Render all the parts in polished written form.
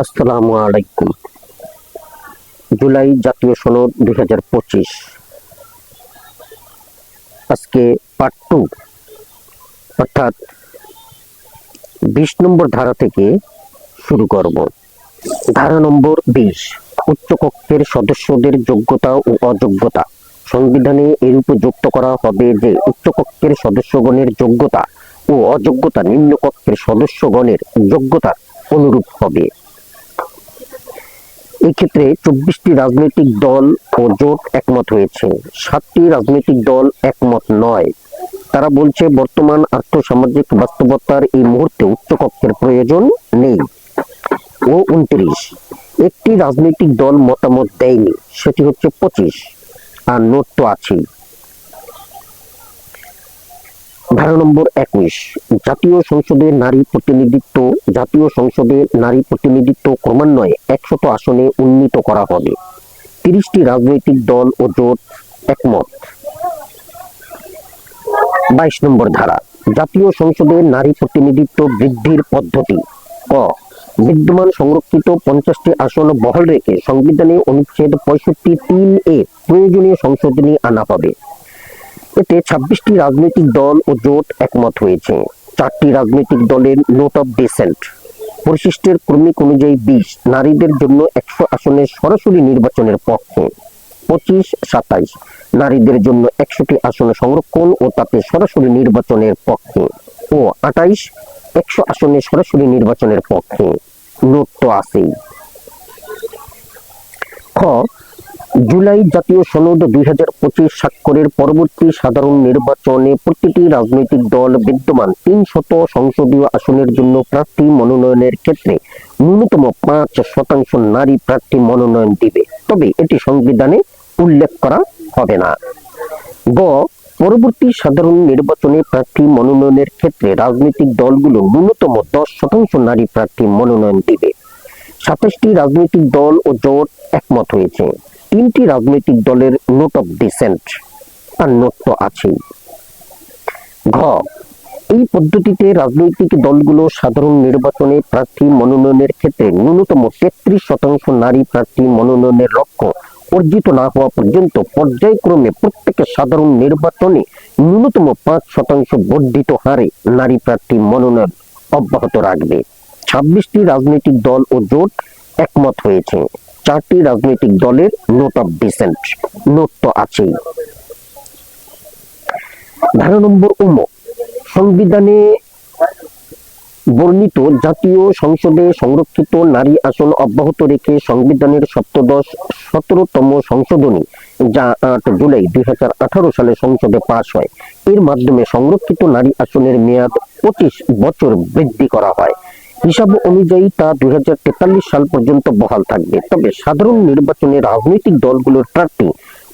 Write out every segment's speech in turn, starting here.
আসসালামু আলাইকুম। জুলাই জাতীয় সনদ 2025 আজকে পার্ট 2 অর্থাৎ 20 নম্বর ধারা থেকে শুরু করব। ধারা নম্বর 20, উচ্চকক্ষের সদস্যদের যোগ্যতা ও অযোগ্যতা। সংবিধানে এরূপ যুক্ত করা হবে যে উচ্চকক্ষের সদস্যগণের যোগ্যতা ও অযোগ্যতা নিম্নকক্ষের সদস্যগণের যোগ্যতার অনুরূপ হবে। এই ক্ষেত্রে 24টি রাজনৈতিক দল ও জোট একমত হয়েছে। 7টি রাজনৈতিক দল একমত নয়। তারা বলছে বর্তমান আর্থসামাজিক বাস্তবতার এই মুহূর্তে উচ্চকক্ষের প্রয়োজন নেই। ও 29, একটি রাজনৈতিক দল মতামত দেয়নি, সেটি হচ্ছে 25, আর নোট তো আছেই। ধারা নম্বর 21, জাতীয় সংসদে নারী প্রতিনিধিত্ব। জাতীয় সংসদে নারী প্রতিনিধিত্ব ক্রমান্বয়ে 100 আসনে উন্নীত করা হবে। 30টি রাজনৈতিক দল ও জোট একমত। 22 নম্বর ধারা, জাতীয় সংসদে নারী প্রতিনিধিত্ব বৃদ্ধির পদ্ধতি। ক, বিদ্যমান সংরক্ষিত 50টি আসন বহাল রেখে সংবিধানে অনুচ্ছেদ 65(3)(a) প্রয়োজনীয় সংশোধনী আনা হবে। এতে 26টি রাজনৈতিক দল ও জোট একমত হয়েছে। 4টি রাজনৈতিক দলের নোট অফ ডিসেন্ট। পরিশিষ্টের ক্রমিক অনুযায়ী 20, নারীদের জন্য 100 আসনের সরাসরি নির্বাচনের পক্ষে। 25, 27, নারীদের জন্য 100টি আসনে সংরক্ষণ ও তাতে সরাসরি নির্বাচনের পক্ষে। ও 28, 100 আসনে সরাসরি নির্বাচনের পক্ষে। নোট তো আছেই। খ, জুলাই জাতীয় সনদ 2025 স্বাক্ষরের পরবর্তী সাধারণ নির্বাচনে প্রতিটি রাজনৈতিক দল বিদ্যমান 300 সংসদীয় আসনের জন্য প্রার্থী মনোনয়নের ক্ষেত্রে ন্যূনতম 5% নারী প্রার্থী মনোনয়ন দিবে, তবে এটি সংবিধানে উল্লেখ করা হবে না। গ, পরবর্তী সাধারণ নির্বাচনে প্রার্থী মনোনয়নের ক্ষেত্রে রাজনৈতিক দলগুলো ন্যূনতম 10% নারী প্রার্থী মনোনয়ন দিবে। 27টি রাজনৈতিক দল ও জোট একমত হয়েছে। 3টি রাজনৈতিক দলের নোট অফ ডিসেন্ট, আর নোট তো আছেই। ঘ, এই পদ্ধতিতে রাজনৈতিক দলগুলো সাধারণ নির্বাচনে প্রার্থী মনোনয়নের ক্ষেত্রে ন্যূনতম 33% নারী প্রার্থী মনোনয়নের লক্ষ্য অর্জিত না হওয়া পর্যন্ত পর্যায়ক্রমে প্রত্যেক সাধারণ নির্বাচনে ন্যূনতম 5% বর্ধিত হারে নারী প্রার্থী মনোনয়ন অব্যাহত রাখবে। 26টি রাজনৈতিক দল ও জোট একমত হয়েছে। 4টি রাজনৈতিক দলের নোট অফ ডিসেন্ট, নোট তো আছেই। ধারা নম্বর 19, সংবিধানে বর্ণিত জাতীয় সংসদে সংরক্ষিত নারী আসন অব্যাহত রেখে সংবিধানের 17তম সংশোধনী, যা 8 জুলাই 2018 সালে সংসদে পাশ হয়, এর মাধ্যমে সংরক্ষিত নারী আসনের মেয়াদ 25 বছর বৃদ্ধি করা হয়। হিসাব অনুযায়ী তা 2043 সাল পর্যন্ত বহাল থাকবে। তবে সাধারণ নির্বাচনে রাজনৈতিক দলগুলোর প্রার্থী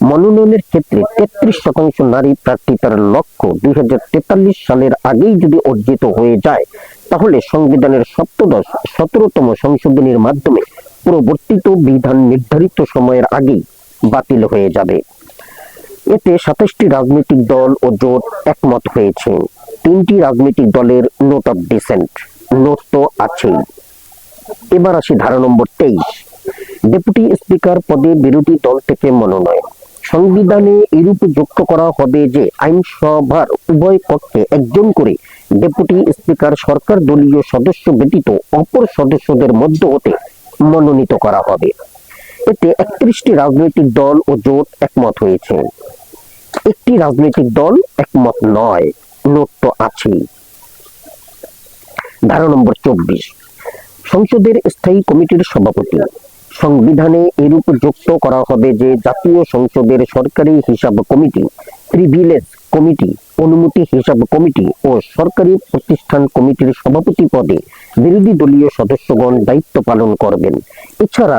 মনোনয়নের ক্ষেত্রে 33% নারী প্রার্থী তার লক্ষ্য 2043 সালের আগেই যদি অর্জিত হয়ে যায়, তাহলে সংবিধানের 17তম সংশোধনীর মাধ্যমে প্রবর্তিত বিধান নির্ধারিত সময়ের আগেই বাতিল হয়ে যাবে। এতে 27টি রাজনৈতিক দল ও জোট একমত হয়েছে। 3টি রাজনৈতিক দলের নোট অফ ডিসেন্ট, নোট তো আছেই। এবার আসি ধারা নম্বর 23, ডেপুটি স্পিকার পদে বিরোধী দল থেকে মনোনয়ন। সংবিধানে এরূপ যুক্ত করা হবে যে আইনসভার উভয় কক্ষে একজন করে ডেপুটি স্পিকার সরকার দলীয় সদস্য ব্যতীত অপর সদস্যদের মধ্য হতে মনোনীত করা হবে। এতে 31টি রাজনৈতিক দল ও জোট একমত হয়েছে। একটি রাজনৈতিক দল একমত নয়, নোট তো আছেই। ধারা নম্বর 24, সংসদের স্থায়ী কমিটির সভাপতি। সংবিধানে এরূপ যুক্ত করা হবে যে জাতীয় সংসদের সরকারি হিসাব কমিটি, প্রিভিলেজ কমিটি, অনুমতি হিসাব কমিটি ও সরকারি প্রতিষ্ঠান কমিটির সভাপতি পদে বিরোধী দলীয় সদস্যগণ দায়িত্ব পালন করবেন। এছাড়া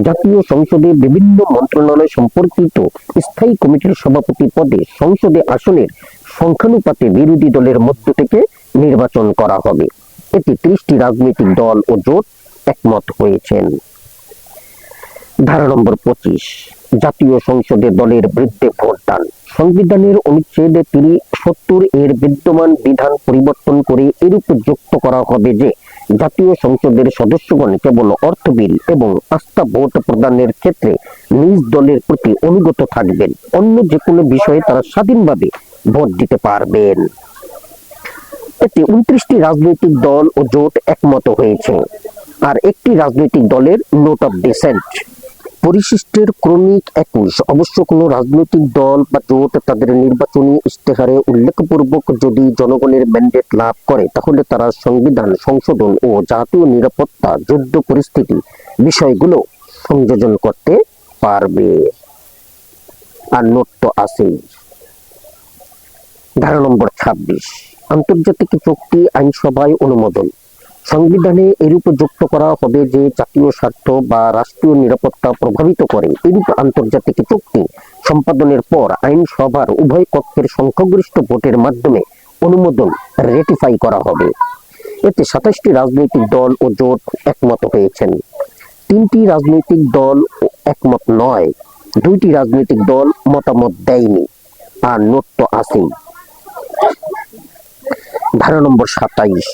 জাতীয় সংসদে বিভিন্ন মন্ত্রণালয় সম্পর্কিত স্থায়ী কমিটির সভাপতি পদে সংসদে আসনের সংখ্যানুপাতে বিরোধী দলের মধ্য থেকে নির্বাচন করা হবে। এতে 30টি রাজনৈতিক দল ও জোট একমত হয়েছেন। ধারা নম্বর 25, জাতীয় সংসদে দলের বিরুদ্ধে ভোটদান। সংবিধানের অনুচ্ছেদ 70 এর বিদ্যমান বিধান পরিবর্তন করে এরূপ যুক্ত করা হবে যে জাতীয় সংসদের সদস্যগণ কেবল অর্থ বিল এবং আস্থা ভোট প্রদানের ক্ষেত্রে নিজ দলের প্রতি অনুগত থাকবেন। অন্য যে কোনো বিষয়ে তারা স্বাধীনভাবে ভোট দিতে পারবেন। এতে 29টি রাজনৈতিক দল ও জোট একমত হয়েছে। আর একটি রাজনৈতিক দলের নোট অফ ডিসেন্ট। পরিশিষ্টের ক্রমিক 21 অবশ্য কোনো রাজনৈতিক দল বা জোট তাদের নির্বাচনী ইশতেহারে উল্লেখপূর্বক যদি জনগণের ম্যান্ডেট লাভ করে, তাহলে তারা সংবিধান সংশোধন ও জাতীয় নিরাপত্তা, যুদ্ধ পরিস্থিতি বিষয়গুলো সংযোজন করতে পারবে। আর নোট তো আছেই। ধারা নম্বর 26, আন্তর্জাতিক চুক্তি আইনসভায় অনুমোদন। সংবিধানে এরূপ যুক্ত করা হবে যে জাতীয় স্বার্থ বা রাষ্ট্রীয় নিরাপত্তা প্রভাবিত করে এরূপ আন্তর্জাতিক চুক্তি সম্পাদনের পর আইনসভার উভয় কক্ষের সংখ্যাগরিষ্ঠ ভোটের মাধ্যমে অনুমোদন রেটিফাই করা হবে। এতে 27টি রাজনৈতিক দল ও জোট একমত হয়েছেন। 3টি রাজনৈতিক দল একমত নয়, 2টি রাজনৈতিক দল মতামত দেয়নি। আর নোট তো আছেই। ধারা নম্বর 27,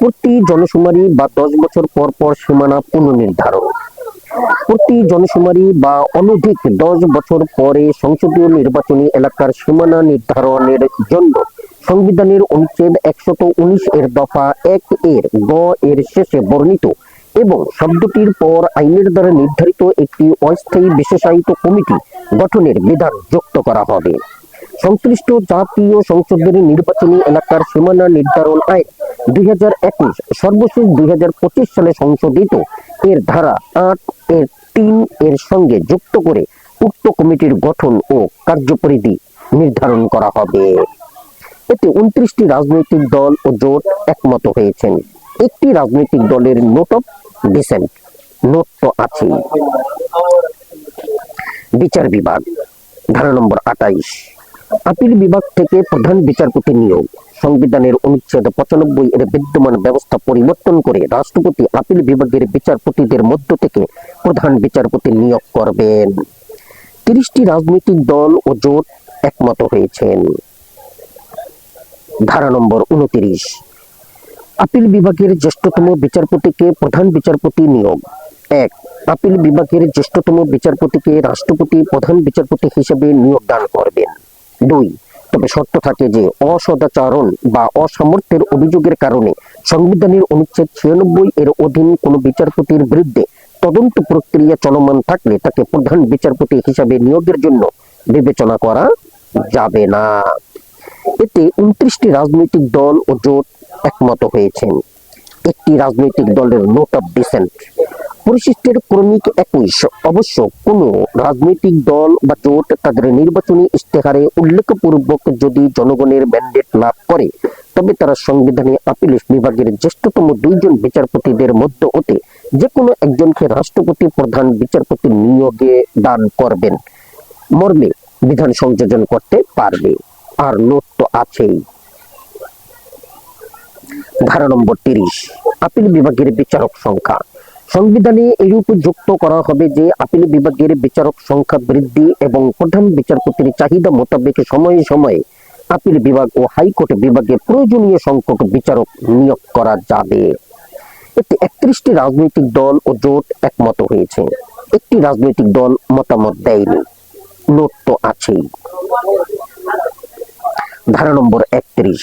প্রতি জনশুমারি বা 10 বছর পর পর সীমানা পুনর্নির্ধারণ। প্রতি জনশুমারি বা অনধিক 10 বছর পরে সংসদীয় নির্বাচনী এলাকার সীমানা নির্ধারণের জন্য সংবিধানের অনুচ্ছেদ 119 এর দফা 1 এর গ এর শেষে বর্ণিত এবং শব্দটির পর আইনের দ্বারা নির্ধারিত একটি অস্থায়ী বিশেষায়িত কমিটি গঠনের বিধান যুক্ত করা হবে। সংশ্লিষ্ট জাতীয় সংসদের নির্বাচনী এলাকার সীমানা নির্ধারণ আইন 2021 সর্বশেষ 2025 সালে সংশোধিত এর ধারা 8 এর 3 এর সঙ্গে যুক্ত করে উক্ত কমিটির গঠন ও কার্যপরিধি নির্ধারণ করা হবে। এতে 29টি রাজনৈতিক দল ও জোট একমত হয়েছেন। একটি রাজনৈতিক দলের নোট অফ ডিসেন্ট। নোট তো আছেই। বিচার বিভাগ। ধারা নম্বর 28, আপিল বিভাগ থেকে প্রধান বিচারপতি নিয়োগ। সংবিধানের অনুচ্ছেদ 95 এর বিদ্যমান ব্যবস্থা পরিবর্তন করে রাষ্ট্রপতি আপিল বিভাগের বিচারপতিদের মধ্য থেকে প্রধান বিচারপতি নিয়োগ করবেন। 30টি রাজনৈতিক দল ও জোট একমত হয়েছেন। ধারা নম্বর 29, আপিল বিভাগের জ্যেষ্ঠতম বিচারপতিকে প্রধান বিচারপতি নিয়োগ। 1, আপিল বিভাগের জ্যেষ্ঠতম বিচারপতিকে রাষ্ট্রপতি প্রধান বিচারপতি হিসেবে নিয়োগ দান করবেন। 2, তবে শর্ত থাকে যে অসদাচরণ বা অসামর্থ্যের অভিযোগের কারণে সংবিধানের অনুচ্ছেদ 96 এর অধীন কোন বিচারপতির বিরুদ্ধে তদন্ত প্রক্রিয়া চলমান থাকলে তাকে প্রধান বিচারপতি হিসাবে নিয়োগের জন্য বিবেচনা করা যাবে না। এতে 29টি রাজনৈতিক দল ও জোট একমত হয়েছেন। একটি রাজনৈতিক দলের নোট অফ ডিসেন্ট। পরিশিষ্টের ক্রমিক 21 অবশ্য কোন রাজনৈতিক দল বা জোট তাদের নির্বাচনী ইশতেহারে উল্লেখপূর্বক যদি জনগণের ম্যান্ডেট লাভ করে, তবে তারা সংবিধানে আপিল বিভাগের জ্যেষ্ঠতম 2 জন বিচারপতিদের মধ্য হতে যে কোনো একজনকে রাষ্ট্রপতি প্রধান বিচারপতি নিয়োগে দান করবেন মর্মে বিধান সংযোজন করতে পারবে। আর নোট তো আছেই। ধারা নম্বর 30, আপিল বিভাগের বিচারক সংখ্যা। সংবিধানে এরূপ যুক্ত করা হবে যে আপিল বিভাগের বিচারক সংখ্যা বৃদ্ধি এবং প্রধান বিচারপতির চাহিদা মোতাবেক সময়ে সময়ে আপিল বিভাগ ও হাইকোর্ট বিভাগে প্রয়োজনীয় সংখ্যক বিচারক নিয়োগ করা যাবে। এতে 31টি রাজনৈতিক দল ও জোট একমত হয়েছে। একটি রাজনৈতিক দল মতামত দেয়নি। নোট তো আছেই। ধারা নম্বর 31,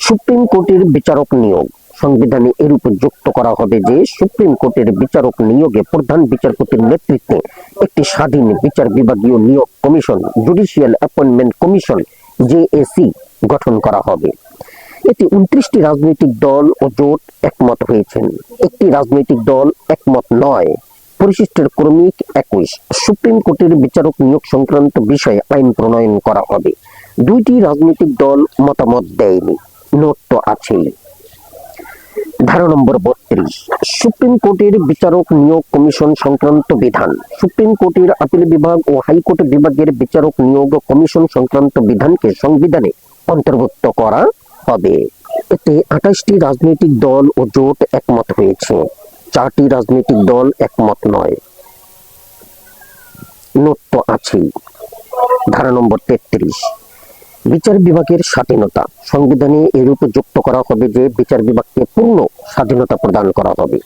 সুপ্রিম কোর্টের বিচারক নিয়োগ। সংবিধানে এরূপ যুক্ত করা হবে যে সুপ্রিম কোর্টের বিচারক নিয়োগে প্রধান বিচারপতির নেতৃত্বে একটি স্বাধীন বিচার বিভাগীয় নিয়োগ commission, judicial appointment commission JAC গঠন করা হবে। এতে 29টি রাজনৈতিক দল ও জোট একমত হয়েছেন। একটি রাজনৈতিক দল একমত নয়। পরিশিষ্টের ক্রমিক 21, সুপ্রিম কোর্টের বিচারক নিয়োগ সংক্রান্ত বিষয়ে আইন প্রণয়ন করা হবে। 2টি রাজনৈতিক দল মতামত দেয়নি। নোট তো আছেই। ধারা নম্বর 32, সুপ্রিম কোর্টের বিচারক নিয়োগ কমিশন সংক্রান্ত বিধান। সুপ্রিম কোর্টের আপিল বিভাগ ও হাইকোর্ট বিভাগের বিচারক নিয়োগ কমিশন সংক্রান্ত বিধানকে সংবিধানে অন্তর্ভুক্ত করা হবে। এতে 28টি রাজনৈতিক দল ও জোট একমত হয়েছে। 4টি রাজনৈতিক দল একমত নয়। নোট তো আছেই। ধারা নম্বর 33, বিচার বিভাগের স্বাধীনতা সংবিধানে এরূপে যুক্ত করা হবে যে বিচার বিভাগকে পূর্ণ স্বাধীনতা প্রদান করা হবে।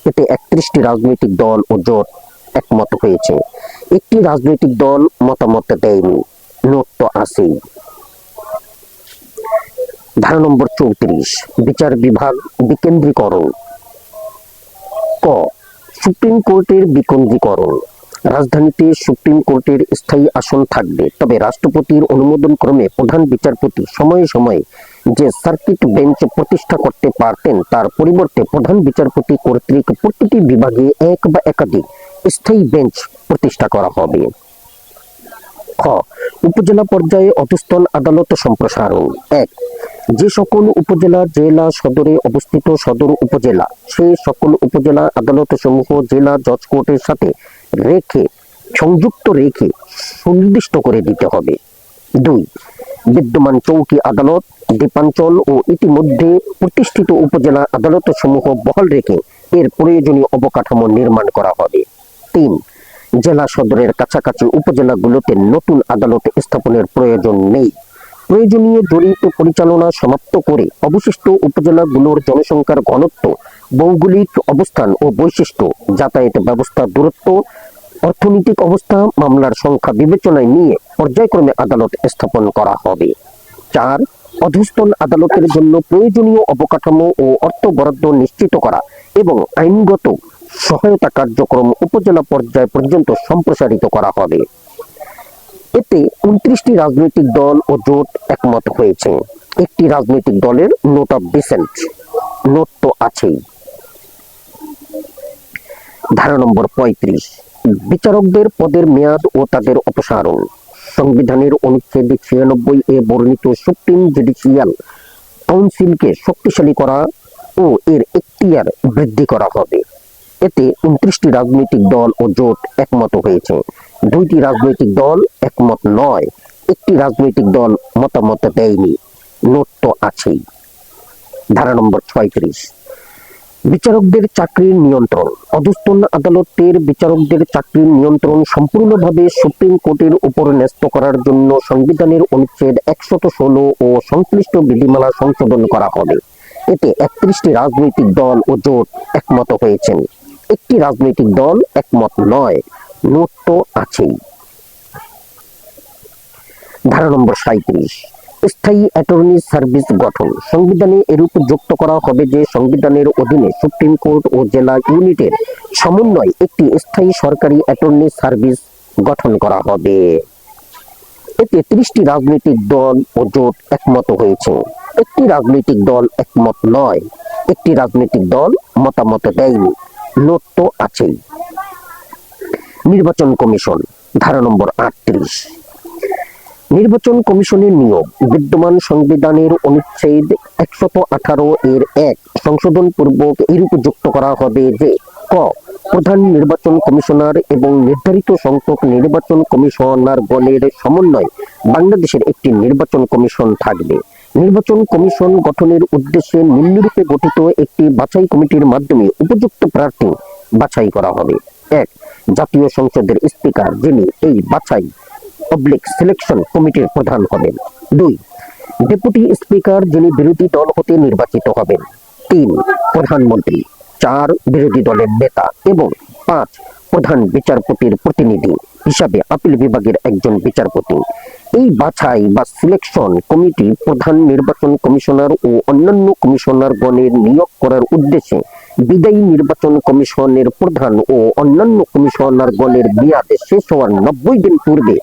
এতে 31টি রাজনৈতিক দল ও জোট একমত হয়েছে। একটি রাজনৈতিক দল মতামত দেয়নি, নোট তো আছেই। ধারা নম্বর 34, বিচার বিভাগ বিকেন্দ্রীকরণ। ক, সুপ্রিম কোর্টের বিকেন্দ্রীকরণ। রাজধানীতে সুপ্রিম কোর্টের স্থায়ী আসন থাকবে, তবে রাষ্ট্রপতির অনুমোদন ক্রমে প্রধান বিচারপতি সময়ে সময়ে যে সার্কিট বেঞ্চ প্রতিষ্ঠা করতে পারতেন তার পরিবর্তে প্রধান বিচারপতি কর্তৃক প্রতিটি বিভাগে এক বা একাধিক স্থায়ী বেঞ্চ প্রতিষ্ঠা করা হবে। খ, উপজেলা পর্যায়ে অধস্তন আদালত সম্প্রসারণ। 1, যে সকল উপজেলা জেলা সদরে অবস্থিত সদর উপজেলা সে সকল উপজেলা আদালত সমূহ জেলা জজ কোর্টের সাথে সংযুক্ত রেখে সুনির্দিষ্ট করে দিতে হবে। 2, বিদ্যমান চৌকি আদালত, দ্বীপাঞ্চল ও ইতিমধ্যে প্রতিষ্ঠিত উপজেলা আদালত সমূহ বহাল রেখে এর প্রয়োজনীয় অবকাঠামো নির্মাণ করা হবে। 3, জেলা সদরের কাছাকাছি উপজেলাগুলোতে নতুন আদালত স্থাপনের প্রয়োজন নেই। প্রয়োজনীয় জরিপ পরিচালনা সমাপ্ত করে অবশিষ্ট উপজেলাগুলোর জনসংখ্যার ঘনত্ব, ভৌগোলিক অবস্থান ও বৈশিষ্ট্য, যাতায়াত ব্যবস্থা, দূরত্ব, অর্থনৈতিক অবস্থা, মামলার সংখ্যা বিবেচনায় নিয়ে পর্যায়ক্রমে আদালত স্থাপন করা হবে। 4, অধস্তন আদালতের জন্য প্রয়োজনীয় অবকাঠামো ও অর্থ বরাদ্দ নিশ্চিত করা এবং আইনগত সহায়তা কার্যক্রম উপজেলা পর্যায় পর্যন্ত সম্প্রসারিত করা হবে। এতে 29টি রাজনৈতিক দল ও জোট একমত হয়েছে। একটি রাজনৈতিক দলের নোট অফ ডিসেন্ট, নোট তো আছেই। ধারা নম্বর 35, বিচারকদের পদের মেয়াদ ও তাদের অপসারণ। সংবিধানের অনুচ্ছেদ 96 এ বর্ণিত সুপ্রিম জুডিশিয়াল কাউন্সিলকে শক্তিশালী করা ও এর এখতিয়ার বৃদ্ধি করা হবে। এতে 29টি রাজনৈতিক দল ও জোট একমত হয়েছে। 2টি রাজনৈতিক দল একমত নয়, একটি রাজনৈতিক দল মতামত দেয়নি, নোট তো আছেই। ধারা নম্বর 36, বিচারকদের চাকরির নিয়ন্ত্রণ। অধস্তন আদালতের বিচারকদের চাকরির নিয়ন্ত্রণ সম্পূর্ণভাবে সুপ্রিম কোর্টের উপর ন্যস্ত করার জন্য সংবিধানের অনুচ্ছেদ 116 ও সংশ্লিষ্ট বিধিমালা সংশোধন করা হবে। এতে 31টি রাজনৈতিক দল ও জোট একমত হয়েছেন। একটি রাজনৈতিক দল একমত নয়, নোট তো আছেই। ধারা নম্বর 37, স্থায়ী অ্যাটর্নি সার্ভিস গঠন। সংবিধানে এরূপ যুক্ত করা হবে যে সংবিধানের অধীনে সুপ্রিম কোর্ট ও জেলা ইউনিটের সমন্বয়ে একটি স্থায়ী সরকারি অ্যাটর্নি সার্ভিস গঠন করা হবে। এতে 30টি রাজনৈতিক দল ও জোট একমত হয়েছে। একটি রাজনৈতিক দল একমত নয়, একটি রাজনৈতিক দল মতামত দেয়নি, নোট তো আছেই। নির্বাচন কমিশন। ধারা নম্বর 38, নির্বাচন কমিশনের নিয়োগ। বিদ্যমান সংবিধানের অনুচ্ছেদ 118 এর 1 সংশোধন পূর্বক এরূপ যুক্ত করা হবে যে ক, প্রধান নির্বাচন কমিশনার এবং নির্ধারিত সংখ্যক নির্বাচন কমিশনারগণের সমন্বয়ে বাংলাদেশের একটি নির্বাচন কমিশন থাকবে। নির্বাচন কমিশন গঠনের উদ্দেশ্যে নিম্নরূপে গঠিত একটি বাছাই কমিটির মাধ্যমে উপযুক্ত প্রার্থী বাছাই করা হবে। 1, জাতীয় সংসদের স্পিকার, যিনি এই বাছাই সিলেকশন কমিটির প্রধান হবেন। 2, ডেপুটি স্পিকার, যিনি বিরোধী দল হতে নির্বাচিত হবেন। 3, প্রধানমন্ত্রী। 4, বিরোধী দলের নেতা এবং 5, প্রধান বিচারপতির প্রতিনিধি হিসাবে আপিল বিভাগের একজন বিচারপতি। এই বাছাই বা সিলেকশন কমিটি প্রধান নির্বাচন কমিশনার ও অন্যান্য কমিশনারগণের নিয়োগ করার উদ্দেশ্যে বিদায়ী নির্বাচন কমিশনের প্রধান ও অন্যান্য কমিশনারগণের মেয়াদ শেষ হওয়ার 90 দিন পূর্বে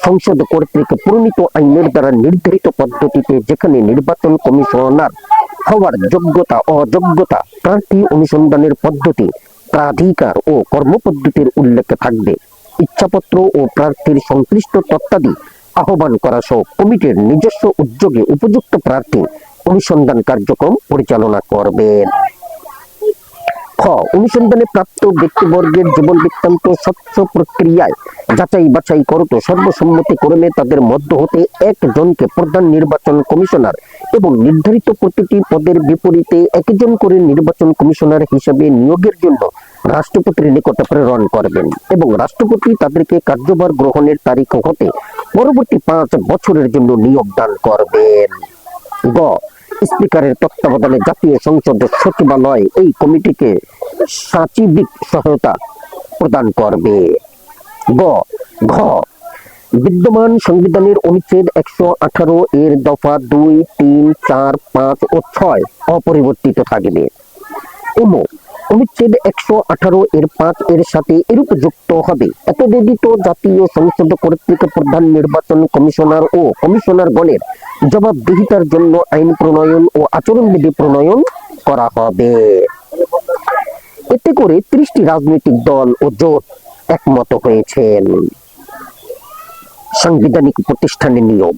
সংসদ কর্তৃক প্রণীত আইনের দ্বারা নির্ধারিত পদ্ধতিতে যেখানে নির্বাচন কমিশনার হওয়ার যোগ্যতা অযোগ্যতা, প্রার্থী অনুসন্ধানের পদ্ধতি, প্রাধিকার ও কর্মপদ্ধতির উল্লেখ থাকবে, ইচ্ছাপত্র ও প্রার্থীর সংশ্লিষ্ট তথ্যাদি আহ্বান করা সহ কমিটির নিজস্ব উদ্যোগে উপযুক্ত প্রার্থী অনুসন্ধান কার্যক্রম পরিচালনা করবেন। খ, অনুসন্ধানে প্রাপ্ত ব্যক্তিবর্গের জীবন বৃত্তান্ত স্বচ্ছ প্রক্রিয়ায় যাচাই বাছাই করত সর্বসম্মতি ক্রমে তাদের মধ্য হতে একজনকে প্রধান নির্বাচন কমিশনার এবং নির্ধারিত প্রতিটি পদের বিপরীতে একজন করে নির্বাচন কমিশনার হিসেবে নিয়োগের জন্য রাষ্ট্রপতির নিকটে প্রেরণ করবেন এবং রাষ্ট্রপতি তাদেরকে কার্যভার গ্রহণের তারিখ হতে পরবর্তী 5 বছরের জন্য নিয়োগ দান করবেন। গ স্পিকারের তত্ত্বাবধানে জাতীয় সংসদ সচিবালয় এই কমিটিকে সাচিবিক সহায়তা প্রদান করবে। গ ঘ বিদ্যমান সংবিধানের অনুচ্ছেদ 118 এর দফা 2, 3, 4, 5 ও 6 অপরিবর্তিত থাকবে। অনুচ্ছেদ 118 এর 5 এর সাথে এরূপ যুক্ত হবে, এতদ্ব্যতীত জাতীয় সংসদ কর্তৃক প্রধান নির্বাচন কমিশনার ও কমিশনারগণের জবাবদিহিতার জন্য আইন প্রণয়ন ও আচরণবিধি প্রণয়ন করা হবে। এতে করে 30টি রাজনৈতিক দল ও জোট একমত হয়েছেন। সাংবিধানিক প্রতিষ্ঠানের নিয়োগ।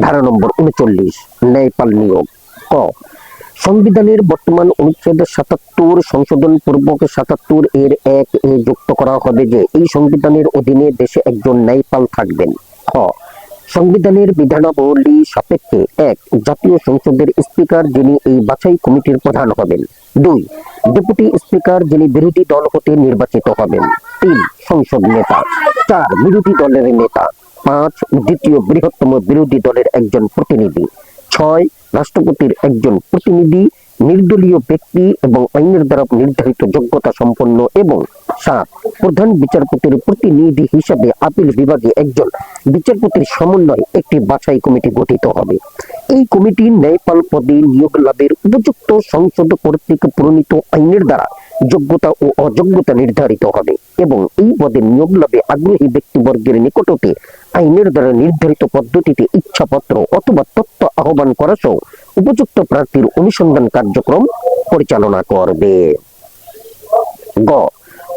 ধারা নম্বর 39 ন্যায়পাল নিয়োগ। ক সংবিধানের বর্তমান অনুচ্ছেদ 77 সংশোধন পূর্বক 77 এর 1 এ যুক্ত করা হবে যে এই সংবিধানের অধীনে দেশে একজন ন্যায়পাল থাকবেন। খ সংবিধানের বিধানাবলী সাপেক্ষে 1 জাতীয় সংসদের স্পিকার যিনি এই বাছাই কমিটির প্রধান হবেন। 2 ডেপুটি স্পিকার যিনি বিরোধী দল হতে নির্বাচিত হবেন। 3 সংসদ নেতা। 4 বিরোধী দলের নেতা। 5 দ্বিতীয় বৃহত্তম বিরোধী দলের একজন প্রতিনিধি। 6 রাষ্ট্রপতির একজন প্রতিনিধি, নির্দলীয় ব্যক্তি এবং আইনের দ্বারা নির্ধারিত যোগ্যতা সম্পন্ন। এবং 7 প্রধান বিচারপতির প্রতিনিধি হিসাবে আপিল বিভাগে একজন বিচারপতির সমন্বয়ে একটি বাছাই কমিটি গঠিত হবে। এই কমিটি ন্যায়পাল পদে নিয়োগ লাভের উপযুক্ত সংসদ কর্তৃক প্রণীত আইনের দ্বারা যোগ্যতা ও অযোগ্যতা নির্ধারিত হবে এবং এই পদে নিয়োগ লাভে আগ্রহী ব্যক্তিবর্গের নিকট হতে আইনের দ্বারা নির্ধারিত পদ্ধতিতে ইচ্ছাপত্র অথবা তথ্য আহ্বান করা সহ উপযুক্ত প্রার্থীর অনুসন্ধান কার্যক্রম পরিচালনা করবে। গ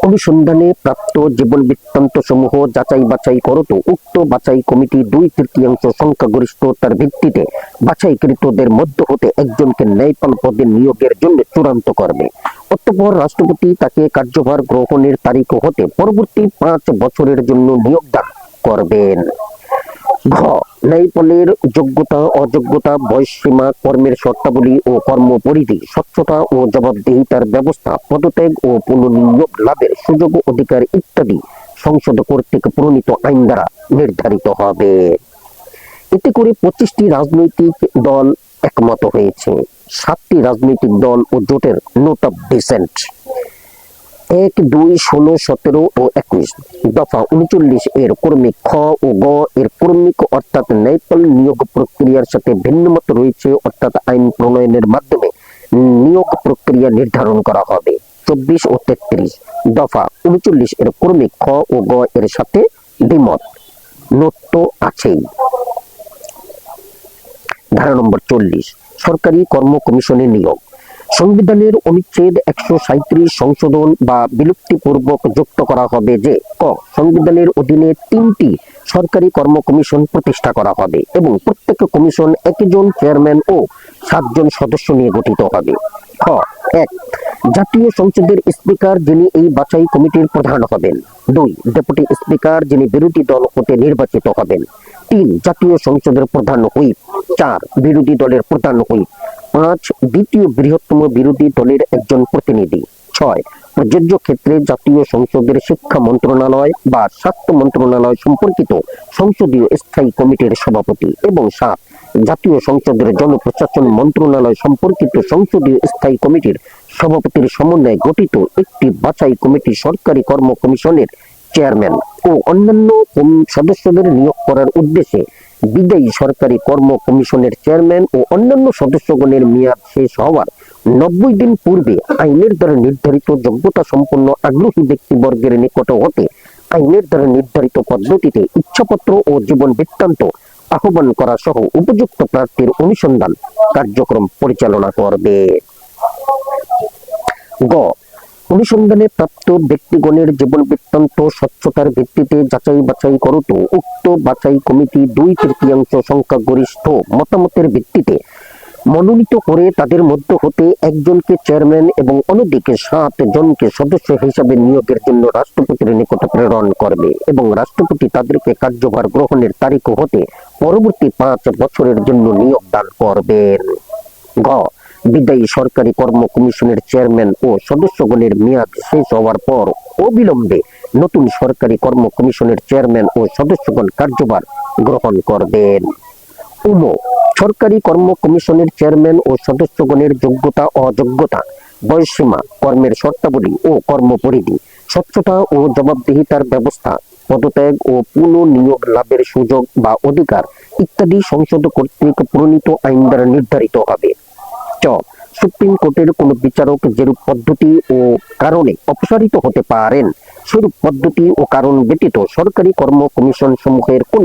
অনুসন্ধানে প্রাপ্ত জীবন বৃত্তান্ত সমূহ যাচাই বাছাই করত উক্ত বাছাই কমিটি 2/3 সংখ্যাগরিষ্ঠতার ভিত্তিতে বাছাইকৃতদের মধ্য হতে একজনকে ন্যায়পাল পদে নিয়োগের জন্য চূড়ান্ত করবে। অতঃপর রাষ্ট্রপতি তাকে কার্যভার গ্রহণের তারিখ হতে পরবর্তী 5 বছরের জন্য নিয়োগ দান করবেন। ঘ ন্যায়পালের যোগ্যতা, অযোগ্যতা, বয়সসীমা, কর্মের শর্তাবলী ও কর্মপরিধি, স্বচ্ছতা ও জবাবদিহিতার ব্যবস্থা, পদত্যাগ ও পুনর্নিয়োগ লাভের সুযোগ অধিকার ইত্যাদি সংসদ কর্তৃক প্রণীত আইন দ্বারা নির্ধারিত হবে। এতে করে 25টি রাজনৈতিক দল একমত হয়েছে। 7টি রাজনৈতিক দল ও জোটের নোট অফ ডিসেন্ট 1, 2, 16, 17 ও 21 দফা 39 এর কর্মিক খ ও গ এর কর্মিক অর্থাৎ ন্যায়পাল নিয়োগ প্রক্রিয়ার সাথে ভিন্নমত রয়েছে, অর্থাৎ আইন প্রণয়নের মাধ্যমে নিয়োগ প্রক্রিয়া নির্ধারণ করা হবে। 24 ও 33 দফা 39 এর কর্মিক খ ও গ এর সাথে দ্বিমত। নোট তো আছেই। ধারা নম্বর 40 সরকারি কর্ম কমিশনের নিয়োগ। সংবিধানের অনুচ্ছেদ 137 সংশোধন বা বিলুপ্তিপূর্বক যুক্ত করা হবে যে ক সংবিধানের অধীনে 3টি সরকারি কর্ম কমিশন প্রতিষ্ঠা করা হবে এবং প্রত্যেক কমিশন 1 জন চেয়ারম্যান ও 7 জন সদস্য নিয়ে গঠিত হবে। খ 1 জাতীয় সংসদের স্পিকার যিনি এই বাছাই কমিটির প্রধান হবেন। 2 ডেপুটি স্পিকার যিনি বিরোধী দল হতে নির্বাচিত হবেন। 3 জাতীয় সংসদের প্রধান হুইপ। 4 বিরোধী দলের প্রধান হুইপ। 5 দ্বিতীয় বৃহত্তম বিরোধী দলের একজন প্রতিনিধি। 6 প্রযোজ্য ক্ষেত্রে জাতীয় সংসদের শিক্ষা মন্ত্রণালয় বা স্বাস্থ্য মন্ত্রণালয় সম্পর্কিত সংসদীয় স্থায়ী কমিটির সভাপতি। এবং 7 জাতীয় সংসদের জনপ্রশাসন মন্ত্রণালয় সম্পর্কিত সংসদীয় স্থায়ী কমিটির সভাপতির সমন্বয়ে গঠিত একটি বাছাই কমিটি সরকারি কর্ম কমিশনের চেয়ারম্যান ও অন্যান্য সদস্যদের নিয়োগ করার উদ্দেশ্যে বিদায়ী সরকারি কর্ম কমিশনের চেয়ারম্যান ও অন্যান্য সদস্যগণের মেয়াদ শেষ হওয়ার 90 দিন পূর্বে আইনের দ্বারা নির্ধারিত যোগ্যতা সম্পন্ন আগ্রহী ব্যক্তিবর্গের নিকট হতে আইনের দ্বারা নির্ধারিত পদ্ধতিতে ইচ্ছাপত্র ও জীবন বৃত্তান্ত আহ্বান করা সহ উপযুক্ত প্রার্থীর অনুসন্ধান কার্যক্রম পরিচালনা করবে। গ অনুসন্ধানে প্রাপ্ত ব্যক্তিগণের জীবন বৃত্তান্ত স্বচ্ছতার ভিত্তিতে যাচাই বাছাই করত উক্ত বাছাই কমিটি 2/3 সংখ্যাগরিষ্ঠ মতামতের ভিত্তিতে মনোনীত করে তাদের মধ্য হতে একজনকে চেয়ারম্যান এবং অন্যদিকে 7 জনকে সদস্য হিসাবে নিয়োগের জন্য রাষ্ট্রপতির নিকট প্রেরণ করবে এবং রাষ্ট্রপতি তাদেরকে কার্যভার গ্রহণের তারিখ হতে পরবর্তী 5 বছরের জন্য নিয়োগ দান করবেন। ঘ বিদায়ী সরকারি কর্ম কমিশনের চেয়ারম্যান ও সদস্যগণের মেয়াদ শেষ হওয়ার পর অবিলম্বে নতুন সরকারি কর্ম কমিশনের চেয়ারম্যান ও সদস্যগণ কার্যভার গ্রহণ করবেন। সরকারি কর্ম কমিশনের চেয়ারম্যান ও সদস্যগণের যোগ্যতা অযোগ্যতা, বয়সসীমা, কর্মের শর্তাবলী ও কর্মপরিধি, স্বচ্ছতা ও জবাবদিহিতার ব্যবস্থা, পদত্যাগ ও পুনঃনিয়োগ লাভের সুযোগ বা অধিকার ইত্যাদি সংসদ কর্তৃক প্রণীত আইন দ্বারা নির্ধারিত হবে। সুপ্রিম কোর্টের কোন বিচারক যেরূপ পদ্ধতি ও কারণে অপসারিত হতে পারেন, সেরূপ পদ্ধতি ও কারণ ব্যতীত সরকারি কর্ম কমিশন সমূহের কোন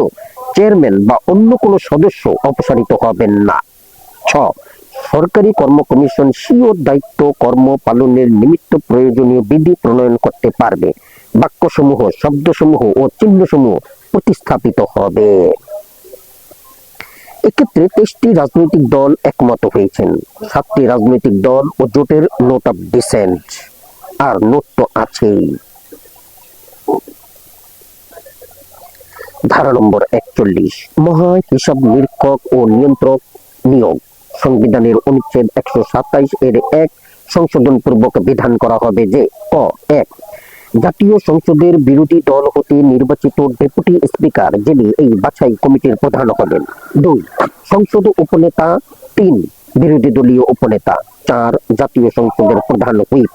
চেয়ারম্যান বা অন্য কোন সদস্য অপসারিত হবেন না। সরকারি কর্ম কমিশন স্বীয় দায়িত্ব কর্ম পালনের নিমিত্ত প্রয়োজনীয় বিধি প্রণয়ন করতে পারবে। বাক্যসমূহ, শব্দসমূহ ও চিহ্নসমূহ প্রতিস্থাপিত হবে। এক্ষেত্রে 23টি রাজনৈতিক দল একমত হয়েছেন। 7টি রাজনৈতিক দল ও জোটের নোট অফ ডিসেন্ট, আর নোট তো আছেই। ধারা নম্বর 41, মহা হিসাব নিরীক্ষক ও নিয়ন্ত্রক নিয়োগ। সংবিধানের অনুচ্ছেদ 127 এর 1 সংশোধন পূর্বক বিধান করা হবে যে ক 1 জাতীয় সংসদের বিরোধী দল হতে নির্বাচিত ডেপুটি স্পিকার যিনি এই বাছাই কমিটির প্রধান হবেন। 2 সংসদ উপনেতা। 3 বিরোধী দলীয় উপনেতা। 4 জাতীয় সংসদের প্রধান হুইপ।